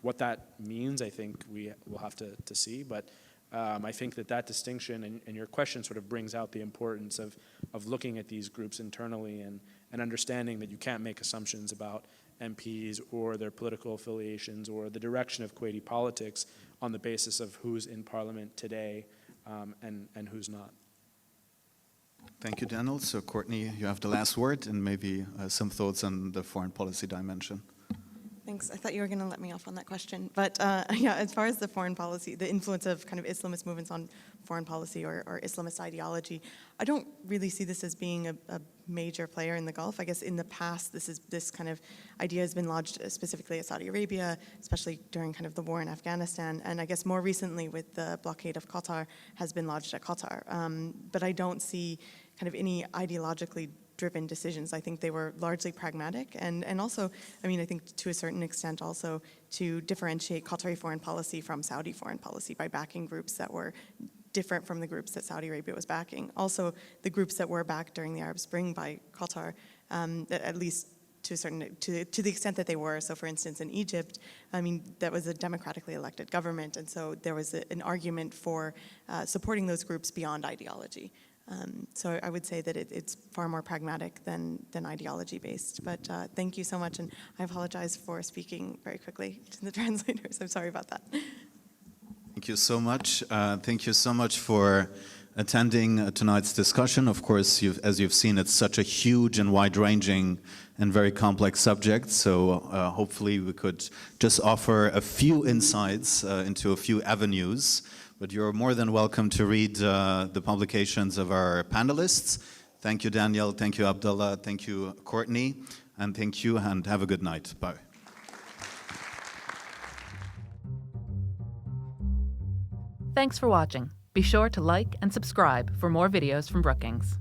What that means, I think we will have to see, but I think that distinction and your question sort of brings out the importance of looking at these groups internally and understanding that you can't make assumptions about MPs or their political affiliations or the direction of Kuwaiti politics on the basis of who's in parliament today and who's not. Thank you, Daniel. So, Courtney, you have the last word and maybe some thoughts on the foreign policy dimension. Thanks. I thought you were going to let me off on that question. But yeah, as far as the foreign policy, the influence of kind of Islamist movements on foreign policy or Islamist ideology, I don't really see this as being a major player in the Gulf. I guess in the past, this kind of idea has been lodged specifically at Saudi Arabia, especially during kind of the war in Afghanistan. And I guess more recently with the blockade of Qatar has been lodged at Qatar. But I don't see kind of any ideologically driven decisions. I think they were largely pragmatic and also, I mean, I think to a certain extent also to differentiate Qatari foreign policy from Saudi foreign policy by backing groups that were different from the groups that Saudi Arabia was backing. Also, the groups that were backed during the Arab Spring by Qatar, at least to a certain, to the extent that they were. So for instance, in Egypt, I mean, that was a democratically elected government, and so there was an argument for supporting those groups beyond ideology. So I would say that it's far more pragmatic than ideology-based. But thank you so much, and I apologize for speaking very quickly to the translators. I'm sorry about that. Thank you so much. Thank you so much for attending tonight's discussion. Of course, as you've seen, it's such a huge and wide-ranging and very complex subject. So hopefully we could just offer a few insights into a few avenues. But you're more than welcome to read the publications of our panelists. Thank you, Daniel. Thank you, Abdullah. Thank you, Courtney. And thank you, and have a good night. Bye. Thanks for watching. Be sure to like and subscribe for more videos from Brookings.